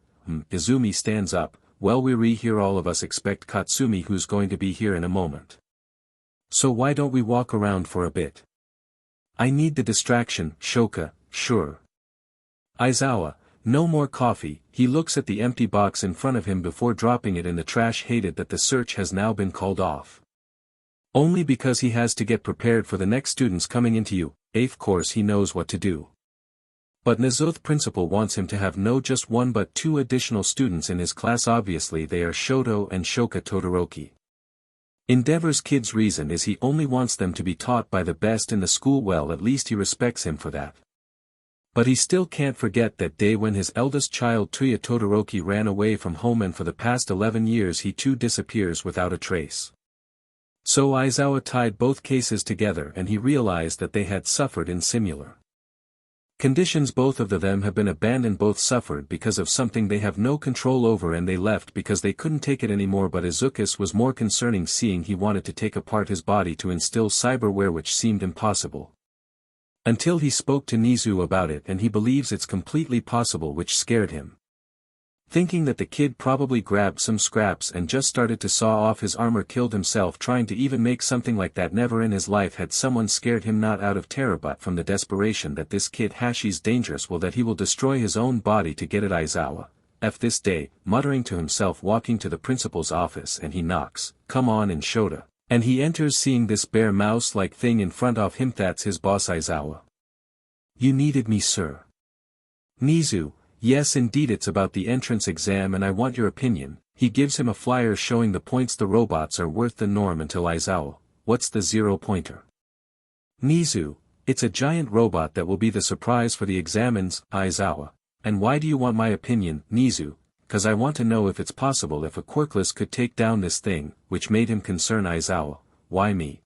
Izumi stands up, well we here all of us expect Katsumi who's going to be here in a moment. So why don't we walk around for a bit? I need the distraction, Shoka, sure. Aizawa, no more coffee. He looks at the empty box in front of him before dropping it in the trash. Hated that the search has now been called off. Only because he has to get prepared for the next students coming into you, 8th course he knows what to do. But Nizuth principal wants him to have no just one but 2 additional students in his class, obviously they are Shoto and Shoka Todoroki. Endeavor's kid's reason is he only wants them to be taught by the best in the school. Well, at least he respects him for that. But he still can't forget that day when his eldest child Tuya Todoroki ran away from home, and for the past 11 years he too disappears without a trace. So Aizawa tied both cases together and he realized that they had suffered in similar conditions. Both of them have been abandoned, both suffered because of something they have no control over, and they left because they couldn't take it anymore. But Izuku's was more concerning, seeing he wanted to take apart his body to instill cyberware, which seemed impossible. Until he spoke to Nizu about it, and he believes it's completely possible, which scared him. Thinking that the kid probably grabbed some scraps and just started to saw off his armor, killed himself trying to even make something like that. Never in his life had someone scared him, not out of terror but from the desperation that this kid Hashi's dangerous, well that he will destroy his own body to get it. Aizawa, F this day, muttering to himself, walking to the principal's office, and he knocks, come on in, Shota. And he enters, seeing this bare mouse-like thing in front of him. That's his boss. Aizawa. You needed me, sir. Nizu, yes indeed, it's about the entrance exam and I want your opinion. He gives him a flyer showing the points the robots are worth. The norm until Aizawa, what's the 0-pointer? Nizu, it's a giant robot that will be the surprise for the examens. Aizawa, and why do you want my opinion? Nizu, cause I want to know if it's possible if a quirkless could take down this thing, which made him concern. Aizawa, why me?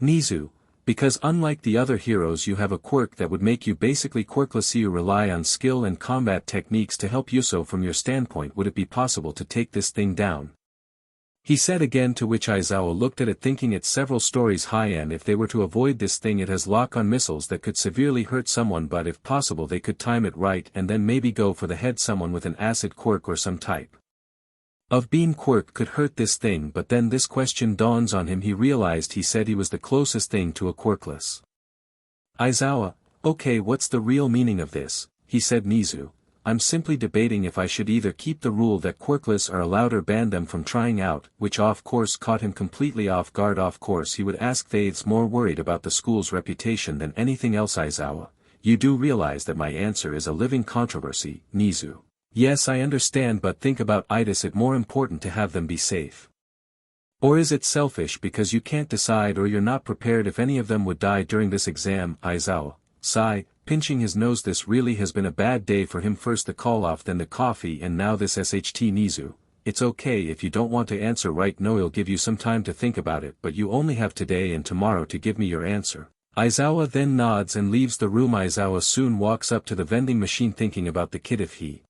Nizu, because unlike the other heroes you have a quirk that would make you basically quirkless. You rely on skill and combat techniques to help you, so from your standpoint would it be possible to take this thing down? He said again, to which Aizawa looked at it thinking it's several stories high, and if they were to avoid this thing it has lock-on missiles that could severely hurt someone, but if possible they could time it right and then maybe go for the head. Someone with an acid quirk or some type of beam quirk could hurt this thing. But then this question dawns on him. He realized he said he was the closest thing to a quirkless. Aizawa, okay, what's the real meaning of this? He said. Nizu, I'm simply debating if I should either keep the rule that quirkless are allowed or ban them from trying out, which of course caught him completely off guard. Of course he would ask Thales, more worried about the school's reputation than anything else. Aizawa, you do realize that my answer is a living controversy. Nizu, yes I understand, but think about it. Is it more important to have them be safe? Or is it selfish because you can't decide or you're not prepared if any of them would die during this exam? Aizawa, sigh, pinching his nose. This really has been a bad day for him. First the call off, then the coffee, and now this SHT. Nizu, it's okay if you don't want to answer right now. I'll give you some time to think about it, but you only have today and tomorrow to give me your answer. Aizawa then nods and leaves the room. Aizawa soon walks up to the vending machine thinking about the kid. If he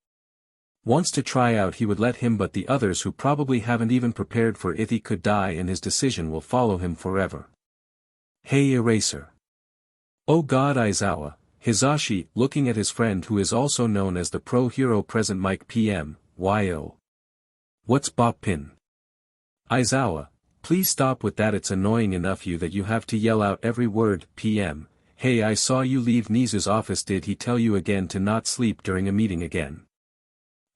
wants to try out he would let him, but the others who probably haven't even prepared for it, he could die and his decision will follow him forever. Hey Eraser. Oh god. Aizawa, Hizashi, looking at his friend who is also known as the pro hero present. Mike PM, yo. What's Bop Pin? Aizawa, please stop with that, it's annoying enough you that you have to yell out every word. PM, hey, I saw you leave Nizu's office, did he tell you again to not sleep during a meeting again?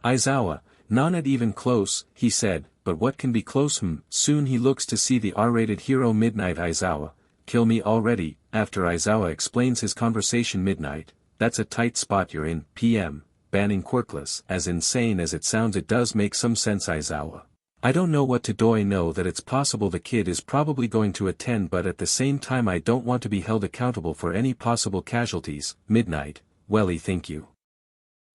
Aizawa, not even close, he said, but what can be close? Soon he looks to see the R-rated hero Midnight. Aizawa, kill me already. After Aizawa explains his conversation, Midnight, that's a tight spot you're in. PM, banning quirkless. As insane as it sounds, it does make some sense. Aizawa, I don't know what to do. I know that it's possible the kid is probably going to attend, but at the same time I don't want to be held accountable for any possible casualties. Midnight, welly, think you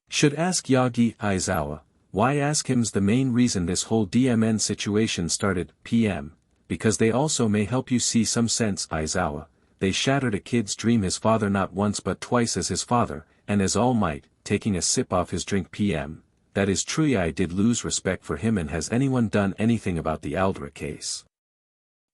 should ask Yagi. Aizawa, why ask him's the main reason this whole DMN situation started. PM, because they also may help you see some sense. Aizawa, they shattered a kid's dream, his father not once but twice as his father, and as All Might, taking a sip off his drink. PM, that is true. I did lose respect for him, and has anyone done anything about the Aldra case?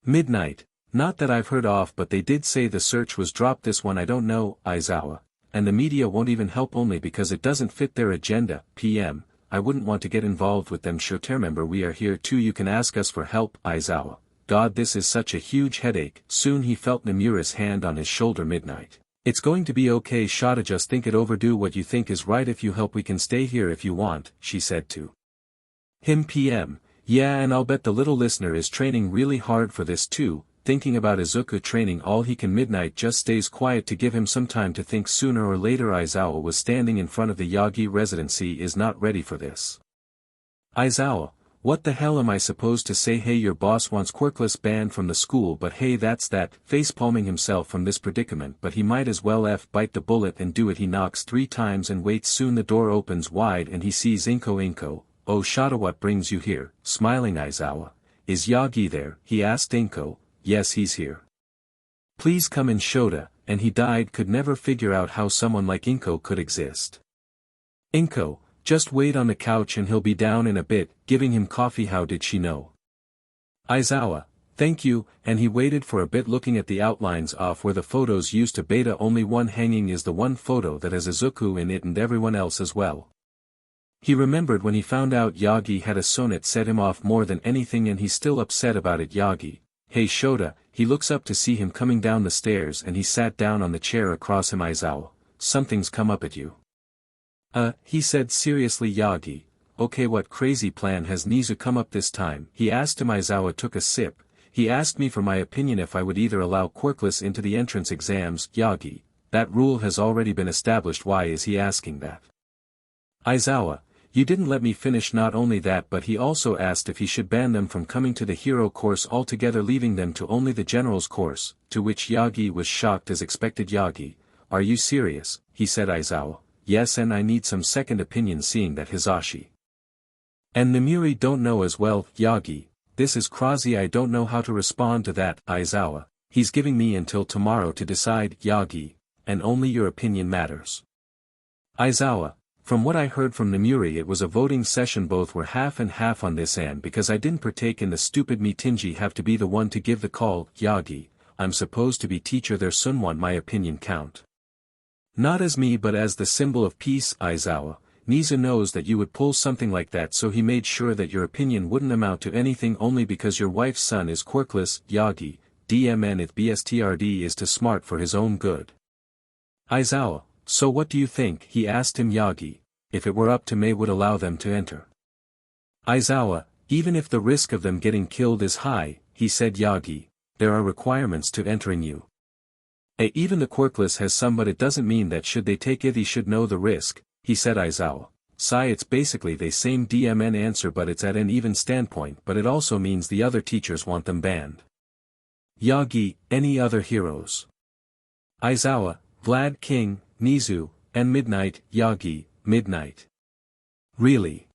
Midnight, Not that I've heard of, but they did say the search was dropped. This one I don't know, Aizawa. And the media won't even help only because it doesn't fit their agenda. PM, I wouldn't want to get involved with them. Sure, remember we are here too, you can ask us for help. Aizawa. God, this is such a huge headache. Soon he felt Nomura's hand on his shoulder. Midnight. It's going to be okay, Shota, just think it over, do what you think is right. If you help we can stay here if you want, she said to him. PM, yeah, and I'll bet the little listener is training really hard for this too, thinking about Izuku training all he can. Midnight just stays quiet to give him some time to think. Sooner or later Aizawa was standing in front of the Yagi residency. Is not ready for this. Aizawa, what the hell am I supposed to say? Hey, your boss wants Quirkless banned from the school, but hey, that's that. Face palming himself from this predicament, but he might as well bite the bullet and do it. He knocks 3 times and waits. Soon the door opens wide and he sees Inko. Oh Shota, what brings you here? Smiling Aizawa. Is Yagi there? He asked Inko. Yes, he's here. Please come in. Shota, and he died, could never figure out how someone like Inko could exist. Inko, just wait on the couch and he'll be down in a bit, giving him coffee. How did she know? Aizawa, thank you, and he waited for a bit looking at the outlines off where the photos used to. Beta, only one hanging is the one photo that has Izuku in it and everyone else as well. He remembered when he found out Yagi had a son, it set him off more than anything and he's still upset about it. Yagi, hey Shota, he looks up to see him coming down the stairs and he sat down on the chair across him. Aizawa, something's come up at you. He said seriously. Yagi, okay, what crazy plan has Nizu come up this time? He asked him. Aizawa took a sip. He asked me for my opinion if I would either allow Quirkless into the entrance exams. Yagi, that rule has already been established. Why is he asking that? Aizawa, you didn't let me finish. Not only that, but he also asked if he should ban them from coming to the hero course altogether, leaving them to only the general's course, to which Yagi was shocked as expected. Yagi, are you serious? He said. Aizawa, yes, and I need some second opinion seeing that Hisashi and Nomura don't know as well. Yagi, this is crazy. I don't know how to respond to that. Aizawa, he's giving me until tomorrow to decide. Yagi, and only your opinion matters. Aizawa, from what I heard from Nomura it was a voting session, both were half and half on this, and because I didn't partake in the stupid meetingi have to be the one to give the call. Yagi, I'm supposed to be teacher there. Sun want my opinion count. Not as me but as the symbol of peace. Aizawa, Nizu knows that you would pull something like that, so he made sure that your opinion wouldn't amount to anything only because your wife's son is Quirkless. Yagi, DMN if BSTRD is too smart for his own good. Aizawa, so what do you think? He asked him. Yagi, if it were up to me would allow them to enter. Aizawa, even if the risk of them getting killed is high, he said. Yagi, there are requirements to entering you. Even the Quirkless has some, but it doesn't mean that should they take it he should know the risk, he said. Aizawa, Sai, it's basically the same DMN answer but it's at an even standpoint, but it also means the other teachers want them banned. Yagi, any other heroes? Aizawa, Vlad King, Nizu, and Midnight. Yagi, Midnight. Really?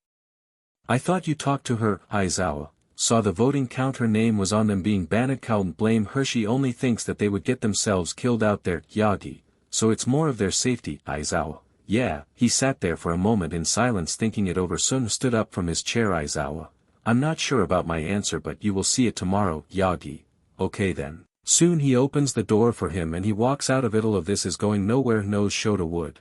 I thought you talked to her. Aizawa, saw the voting count, her name was on them being banned. Couldn't blame her, she only thinks that they would get themselves killed out there. Yagi, so it's more of their safety. Aizawa, yeah. He sat there for a moment in silence thinking it over. Sun stood up from his chair. Aizawa, I'm not sure about my answer but you will see it tomorrow. Yagi, okay then. Soon he opens the door for him and he walks out of it. All of this is going nowhere. Knows Shota would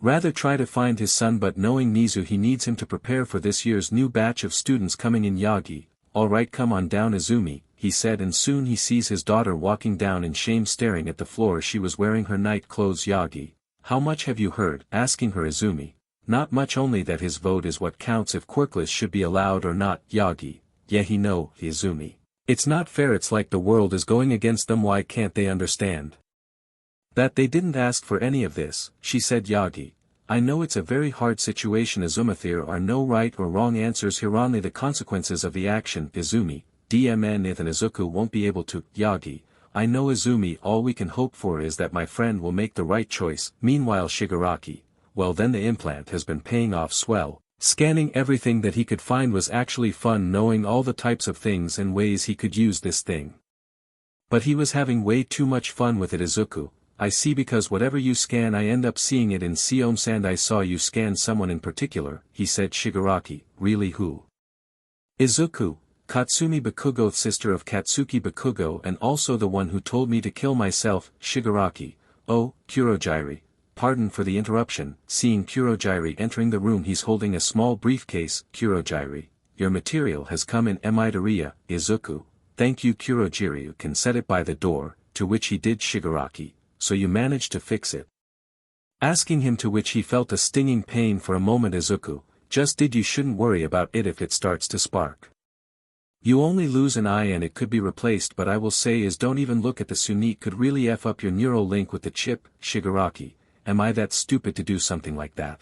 rather try to find his son, but knowing Nizu he needs him to prepare for this year's new batch of students coming in. Yagi, alright, come on down Izumi, he said, and soon he sees his daughter walking down in shame staring at the floor. She was wearing her night clothes. Yagi, how much have you heard? Asking her. Izumi, not much, only that his vote is what counts if Quirkless should be allowed or not. Yagi, yeah he know. Izumi, it's not fair, it's like the world is going against them. Why can't they understand that they didn't ask for any of this? She said. Yagi, I know it's a very hard situation. Izumi, there are no right or wrong answers here, only the consequences of the action. Izumi, DMN if and Izuku won't be able to. Yagi, I know Izumi, all we can hope for is that my friend will make the right choice. Meanwhile Shigaraki, well then the implant has been paying off swell. Scanning everything that he could find was actually fun, knowing all the types of things and ways he could use this thing. But he was having way too much fun with it. Izuku, I see, because whatever you scan I end up seeing it in Sion-san. I saw you scan someone in particular, he said. Shigaraki, really, who? Izuku, Katsumi Bakugo, sister of Katsuki Bakugo and also the one who told me to kill myself, Shigaraki. Oh, Kurogiri. Pardon for the interruption. Seeing Kurogiri entering the room, he's holding a small briefcase. Kurogiri, your material has come in. Midoriya, Izuku. Thank you. Kurogiri, you can set it by the door, to which he did. Shigaraki, so you managed to fix it? Asking him, to which he felt a stinging pain for a moment. Izuku, just did. You shouldn't worry about it if it starts to spark. You only lose an eye and it could be replaced, but I will say is don't even look at the Sunic, could really F up your neural link with the chip. Shigaraki, am I that stupid to do something like that?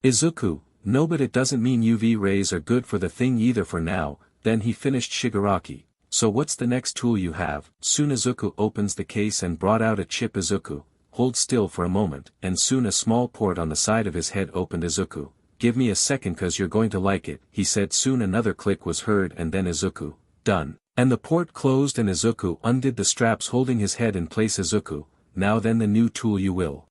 Izuku, no, but it doesn't mean UV rays are good for the thing either for now. Then he finished. Shigaraki, so what's the next tool you have? Soon Izuku opens the case and brought out a chip. Izuku, hold still for a moment, and soon a small port on the side of his head opened. Izuku, give me a second cause you're going to like it, he said. Soon another click was heard and then Izuku, done. And the port closed and Izuku undid the straps holding his head in place. Izuku, now then the new tool you will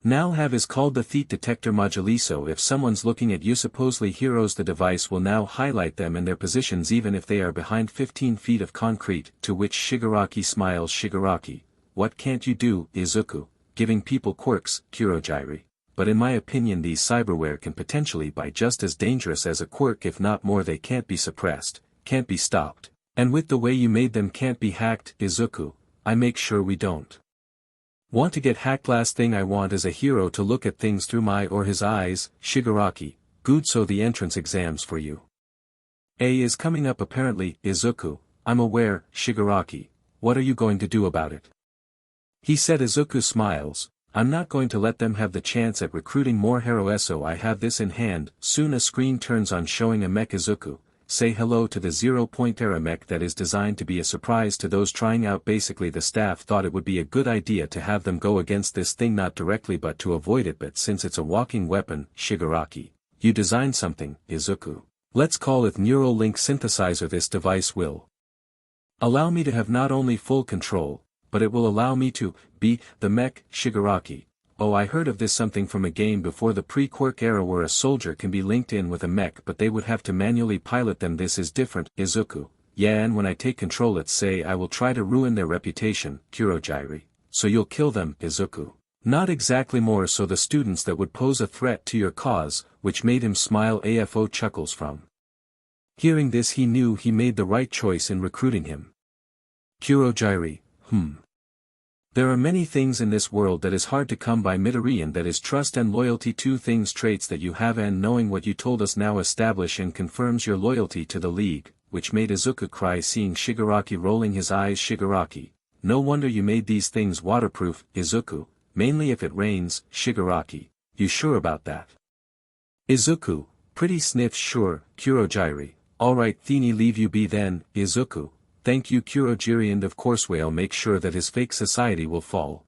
now have is called the Threat Detector Module. So if someone's looking at you, supposedly heroes, the device will now highlight them and their positions even if they are behind 15 feet of concrete, to which Shigaraki smiles. Shigaraki, what can't you do? Izuku, giving people quirks. Kurogiri, but in my opinion these cyberware can potentially be just as dangerous as a quirk, if not more. They can't be suppressed, can't be stopped, and with the way you made them can't be hacked. Izuku, I make sure we don't want to get hacked. Last thing I want is a hero to look at things through my or his eyes. Shigaraki, good. So the entrance exams for you A is coming up apparently. Izuku, I'm aware. Shigaraki, what are you going to do about it? He said. Izuku smiles, I'm not going to let them have the chance at recruiting more heroes, so I have this in hand. Soon a screen turns on showing a mech. Izuku, say hello to the 0-point era mech that is designed to be a surprise to those trying out. Basically the staff thought it would be a good idea to have them go against this thing, not directly but to avoid it, but since it's a walking weapon. Shigaraki, you designed something. Izuku, let's call it neural link synthesizer. This device will allow me to have not only full control, but it will allow me to be the mech. Shigaraki, oh, I heard of this, something from a game before the pre-quirk era where a soldier can be linked in with a mech but they would have to manually pilot them. This is different. Izuku, yeah, and when I take control, let's say I will try to ruin their reputation. Kurogiri, so you'll kill them? Izuku, not exactly, more so the students that would pose a threat to your cause, which made him smile. AFO chuckles from hearing this. He knew he made the right choice in recruiting him. Kurogiri, there are many things in this world that is hard to come by. Midoriya, that is trust and loyalty, two things, traits that you have, and knowing what you told us now establish and confirms your loyalty to the League, which made Izuku cry seeing Shigaraki rolling his eyes. Shigaraki, no wonder you made these things waterproof. Izuku, mainly if it rains. Shigaraki, you sure about that? Izuku, pretty sniff sure. Kurogiri, alright Thini, leave you be then. Izuku, thank you. Kurogiri, and of course we'll make sure that his fake society will fall.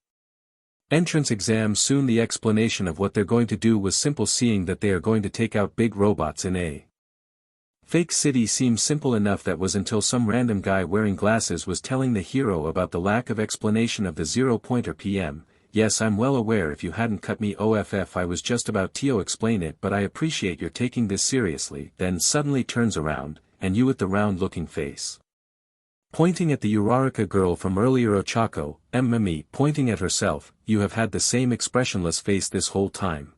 Entrance exam. Soon the explanation of what they're going to do was simple, seeing that they are going to take out big robots in a fake city seems simple enough. That was until some random guy wearing glasses was telling the hero about the lack of explanation of the 0-pointer. PM, yes, I'm well aware. If you hadn't cut me off, I was just about to explain it, but I appreciate your taking this seriously. Then suddenly turns around, and you with the round looking face, pointing at the Uraraka girl from earlier. Ochako, Mimi, pointing at herself, you have had the same expressionless face this whole time.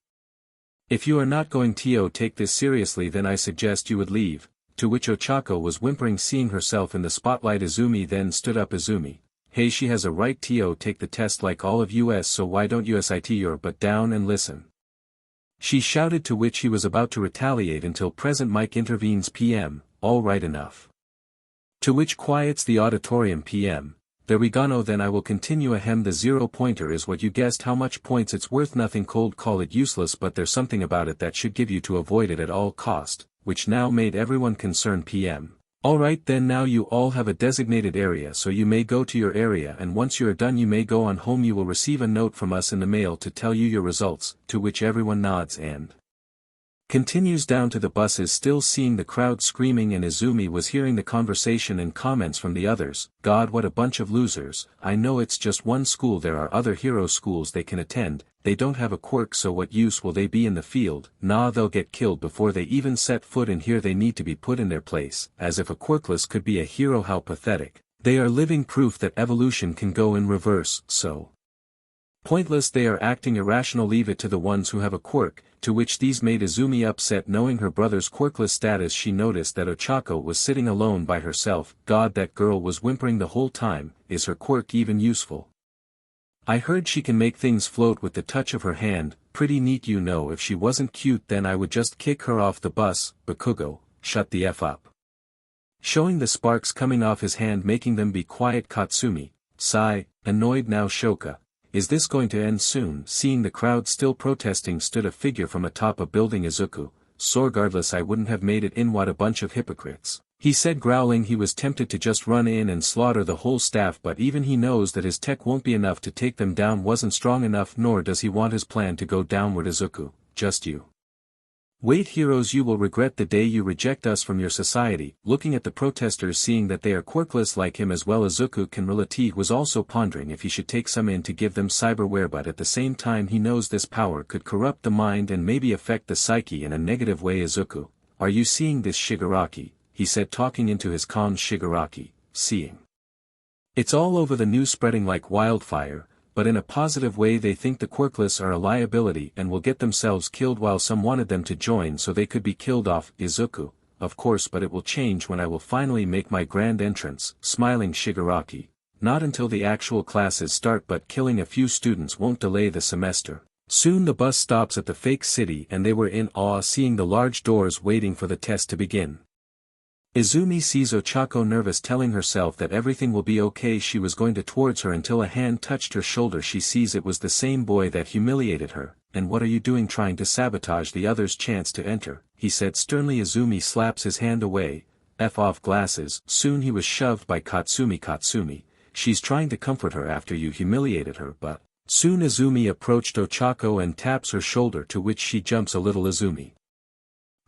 If you are not going to take this seriously, then I suggest you would leave, to which Ochako was whimpering seeing herself in the spotlight. Izumi then stood up. Izumi, hey, she has a right to take the test like all of us, so why don't you sit your butt down and listen? She shouted, to which he was about to retaliate until present Mike intervenes. PM, all right enough. To which quiets the auditorium. PM, there we go. No, then I will continue. Ahem, the 0-pointer is what you guessed. How much points? It's worth nothing. Cold call it useless, but there's something about it that should give you to avoid it at all cost, which now made everyone concerned. PM, alright then, now you all have a designated area, so you may go to your area, and once you are done you may go on home. You will receive a note from us in the mail to tell you your results, to which everyone nods and Continues down to the buses, still seeing the crowd screaming, and Izumi was hearing the conversation and comments from the others. God, what a bunch of losers. I know it's just one school, there are other hero schools they can attend, they don't have a quirk, so what use will they be in the field? Nah, they'll get killed before they even set foot in here, they need to be put in their place. As if a quirkless could be a hero, how pathetic. They are living proof that evolution can go in reverse, so pointless, they are acting irrational, leave it to the ones who have a quirk, to which these made Izumi upset. Knowing her brother's quirkless status, she noticed that Ochako was sitting alone by herself. God, that girl was whimpering the whole time. Is her quirk even useful? I heard she can make things float with the touch of her hand. Pretty neat, you know. If she wasn't cute, then I would just kick her off the bus. Bakugo, shut the F up. Showing the sparks coming off his hand, making them be quiet. Katsumi, sigh, annoyed now. Shoka, is this going to end soon? Seeing the crowd still protesting, stood a figure from atop a building. Izuku, so regardless, I wouldn't have made it in. What a bunch of hypocrites, he said, growling. He was tempted to just run in and slaughter the whole staff, but even he knows that his tech won't be enough to take them down, wasn't strong enough, nor does he want his plan to go downward. Izuku, just you wait, heroes, you will regret the day you reject us from your society. Looking at the protesters, seeing that they are quirkless like him as well, Izuku can relate. He was also pondering if he should take some in to give them cyberware, but at the same time he knows this power could corrupt the mind and maybe affect the psyche in a negative way. Izuku, are you seeing this, Shigaraki? He said, talking into his comms. Shigaraki, seeing. It's all over the news, spreading like wildfire, but in a positive way. They think the quirkless are a liability and will get themselves killed, while some wanted them to join so they could be killed off. Izuku, of course, but it will change when I will finally make my grand entrance. Smiling Shigaraki, not until the actual classes start, but killing a few students won't delay the semester. Soon the bus stops at the fake city and they were in awe seeing the large doors waiting for the test to begin. Izumi sees Ochako nervous, telling herself that everything will be okay. She was going towards her until a hand touched her shoulder. She sees it was the same boy that humiliated her. And what are you doing, trying to sabotage the other's chance to enter? He said sternly. Izumi slaps his hand away. F off, glasses. Soon he was shoved by Katsumi. Katsumi, she's trying to comfort her after you humiliated her, but soon Izumi approached Ochako and taps her shoulder, to which she jumps a little. Izumi,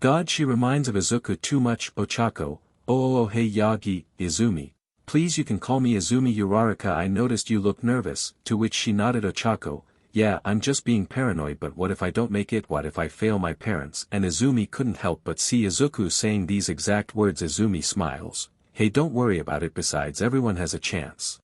God, she reminds of Izuku too much. Ochako, oh hey Yagi. Izumi, please, you can call me Izumi. Uraraka, I noticed you look nervous, to which she nodded. Ochako, yeah, I'm just being paranoid, but what if I don't make it? What if I fail my parents? And Izumi couldn't help but see Izuku saying these exact words. Izumi smiles, hey, don't worry about it, besides everyone has a chance.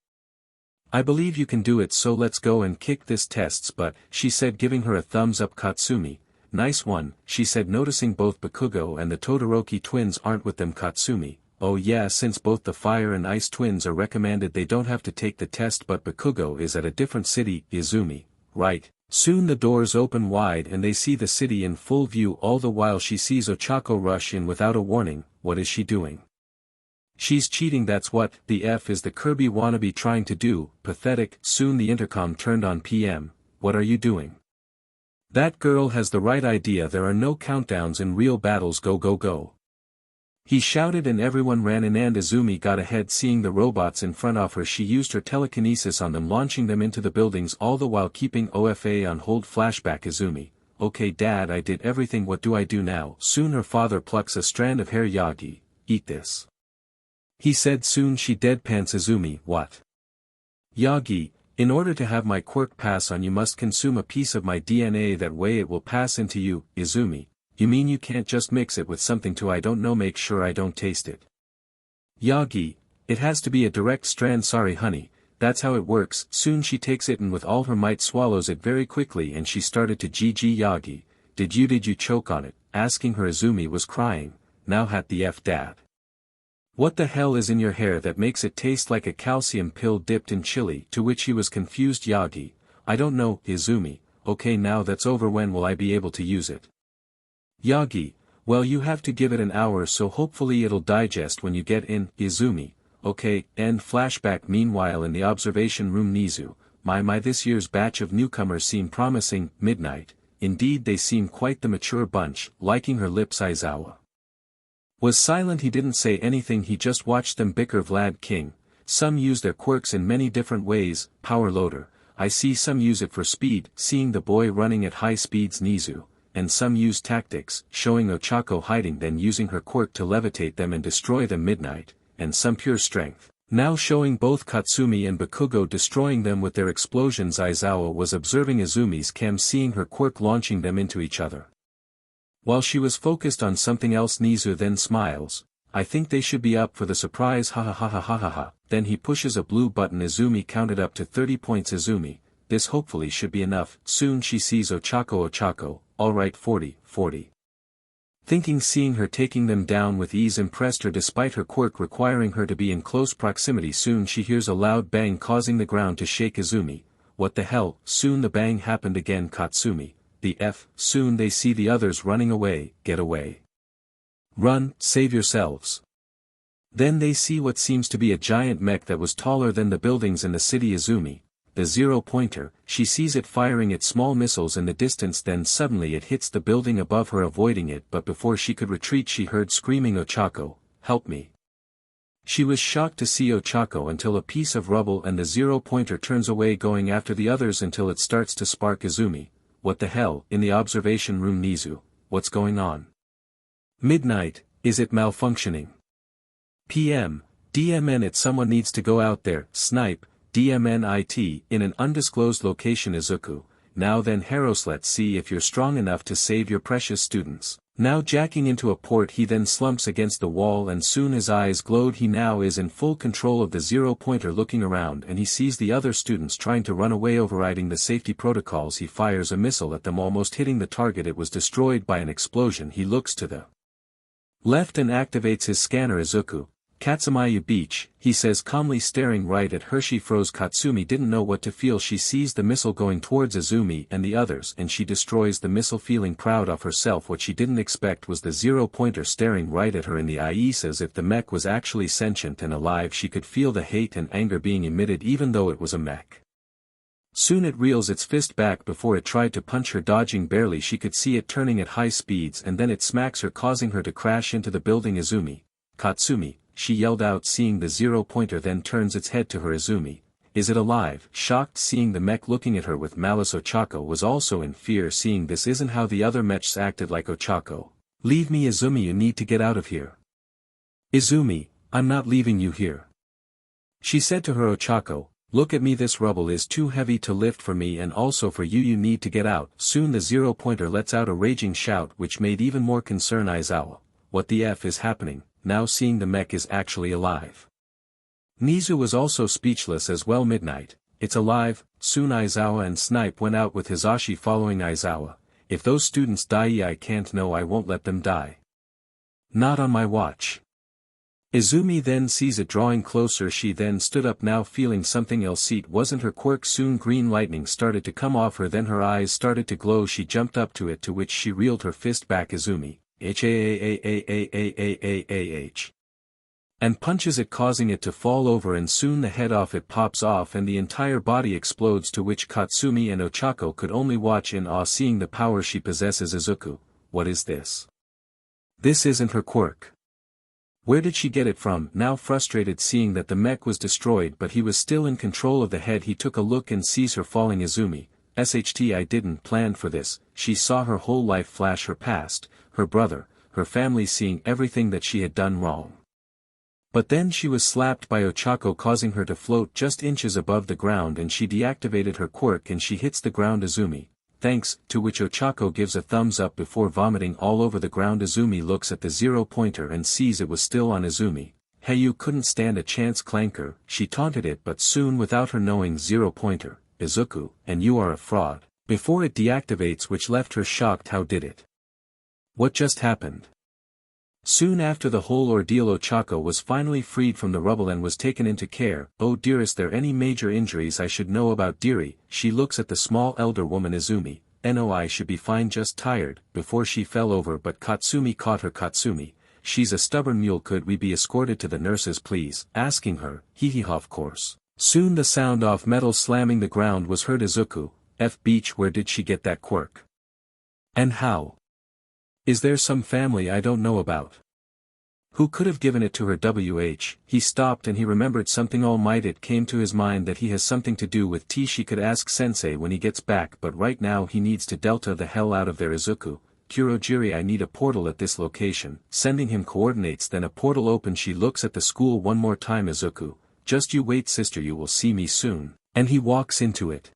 I believe you can do it, so let's go and kick this tests. But, she said, giving her a thumbs up. Katsumi, nice one, she said, noticing both Bakugo and the Todoroki twins aren't with them. Katsumi, oh yeah, since both the fire and ice twins are recommended, they don't have to take the test, but Bakugo is at a different city. Izumi, right. Soon the doors open wide and they see the city in full view. All the while she sees Ochako rush in without a warning. What is she doing? She's cheating, that's what the F is the Kirby wannabe trying to do. Pathetic. Soon the intercom turned on. PM, what are you doing? That girl has the right idea, there are no countdowns in real battles, go go go. He shouted and everyone ran in, and Izumi got ahead. Seeing the robots in front of her, she used her telekinesis on them, launching them into the buildings, all the while keeping OFA on hold. Flashback. Izumi, okay dad, I did everything, what do I do now? Soon her father plucks a strand of hair. Yagi, eat this, he said. Soon she deadpans. Izumi, what? Yagi, in order to have my quirk pass on, you must consume a piece of my DNA, that way it will pass into you. Izumi, you mean you can't just mix it with something too? I don't know, make sure I don't taste it. Yagi, it has to be a direct strand. Sorry honey, that's how it works. Soon she takes it and with all her might swallows it very quickly, and she started to GG. Yagi, did you choke on it? Asking her. Izumi was crying, now hat the F dad. What the hell is in your hair that makes it taste like a calcium pill dipped in chili? To which he was confused. Yagi, I don't know. Izumi, okay, now that's over, when will I be able to use it? Yagi, well, you have to give it an hour, so hopefully it'll digest when you get in. Izumi, okay. End flashback. Meanwhile in the observation room, Nizu, my this year's batch of newcomers seem promising. Midnight, indeed they seem quite the mature bunch. Liking her lips. Aizawa was silent, he didn't say anything, he just watched them bicker. Vlad King, some use their quirks in many different ways. Power loader, I see some use it for speed. Seeing the boy running at high speeds. Nizu, and some use tactics, showing Ochako hiding then using her quirk to levitate them and destroy them midnight, and some pure strength. Now showing both Katsumi and Bakugo destroying them with their explosions. Aizawa was observing Izumi's cam seeing her quirk launching them into each other. While she was focused on something else Nizu then smiles, I think they should be up for the surprise ha ha ha ha ha ha ha. Then he pushes a blue button. Izumi counted up to 30 points. Izumi, this hopefully should be enough. Soon she sees Ochako, alright 40. Thinking seeing her taking them down with ease impressed her despite her quirk requiring her to be in close proximity. Soon she hears a loud bang causing the ground to shake. Izumi, what the hell? Soon the bang happened again. Katsumi, the F. Soon they see the others running away. Get away. Run, save yourselves. Then they see what seems to be a giant mech that was taller than the buildings in the city. Izumi, the 0-pointer, she sees it firing its small missiles in the distance. Then suddenly it hits the building above her avoiding it, but before she could retreat she heard screaming Ochako, help me. She was shocked to see Ochako until a piece of rubble and the 0-pointer turns away going after the others until it starts to spark. Izumi, what the hell? In the observation room. Nizu, what's going on? Midnight, is it malfunctioning? PM, DMN someone needs to go out there. Snipe, DMNIT, in an undisclosed location. Izuku, now then Heros, let's see if you're strong enough to save your precious students. Now jacking into a port he then slumps against the wall and soon his eyes glowed. He now is in full control of the 0-pointer looking around and he sees the other students trying to run away overriding the safety protocols. He fires a missile at them almost hitting the target. It was destroyed by an explosion. He looks to the left and activates his scanner. Izuku, Katsumayu Beach, he says calmly staring right at her. She froze. Katsumi didn't know what to feel. She sees the missile going towards Izumi and the others and she destroys the missile feeling proud of herself. What she didn't expect was the 0-pointer staring right at her in the eyes as if the mech was actually sentient and alive. She could feel the hate and anger being emitted even though it was a mech. Soon it reels its fist back before it tried to punch her, dodging barely. She could see it turning at high speeds and then it smacks her causing her to crash into the building. Izumi, Katsumi, she yelled out seeing the 0-pointer then turns its head to her. Izumi, is it alive? Shocked seeing the mech looking at her with malice. Ochako was also in fear seeing this isn't how the other mechs acted. Like Ochako, leave me. Izumi, you need to get out of here. Izumi, I'm not leaving you here. She said to her. Ochako, look at me, this rubble is too heavy to lift for me and also for you. You need to get out. Soon the 0-pointer lets out a raging shout which made even more concern Aizawa, what the F is happening? Now seeing the mech is actually alive. Nizu was also speechless as well. Midnight, it's alive. Soon Aizawa and Snipe went out with Hisashi following Aizawa. If those students die I can't. No, I won't let them die. Not on my watch. Izumi then sees it drawing closer. She then stood up now feeling something else. It wasn't her quirk. Soon green lightning started to come off her then her eyes started to glow. She jumped up to it to which she reeled her fist back. Izumi, H and punches it causing it to fall over and soon the head off it pops off and the entire body explodes to which Katsumi and Ochako could only watch in awe seeing the power she possesses. Izuku, what is this? This isn't her quirk. Where did she get it from? Now frustrated seeing that the mech was destroyed but he was still in control of the head, he took a look and sees her falling. Izumi, SHT, I didn't plan for this. She saw her whole life flash, her past, her brother, her family, seeing everything that she had done wrong. But then she was slapped by Ochako causing her to float just inches above the ground and she deactivated her quirk and she hits the ground. Izumi, thanks, to which Ochako gives a thumbs up before vomiting all over the ground. Izumi looks at the 0-pointer and sees it was still on. Izumi, hey, you couldn't stand a chance, Clanker, she taunted it but soon without her knowing. 0-pointer, Izuku, and you are a fraud, before it deactivates, which left her shocked. How did it? What just happened? Soon after the whole ordeal Ochako was finally freed from the rubble and was taken into care. Oh dearest, there any major injuries I should know about? Dearie, she looks at the small elder woman. Izumi, no, I should be fine, just tired, before she fell over but Katsumi caught her. Katsumi, she's a stubborn mule, could we be escorted to the nurses please? Asking her, heheha, of course. Soon the sound of metal slamming the ground was heard. Izuku, F Beach, where did she get that quirk? And how? Is there some family I don't know about? Who could have given it to her? He stopped and he remembered something. All might it came to his mind that he has something to do with T. She could ask Sensei when he gets back, but right now he needs to delta the hell out of there. Izuku, Kurogiri, I need a portal at this location, sending him coordinates. Then a portal opens. She looks at the school one more time. Izuku, just you wait sister, you will see me soon, and he walks into it.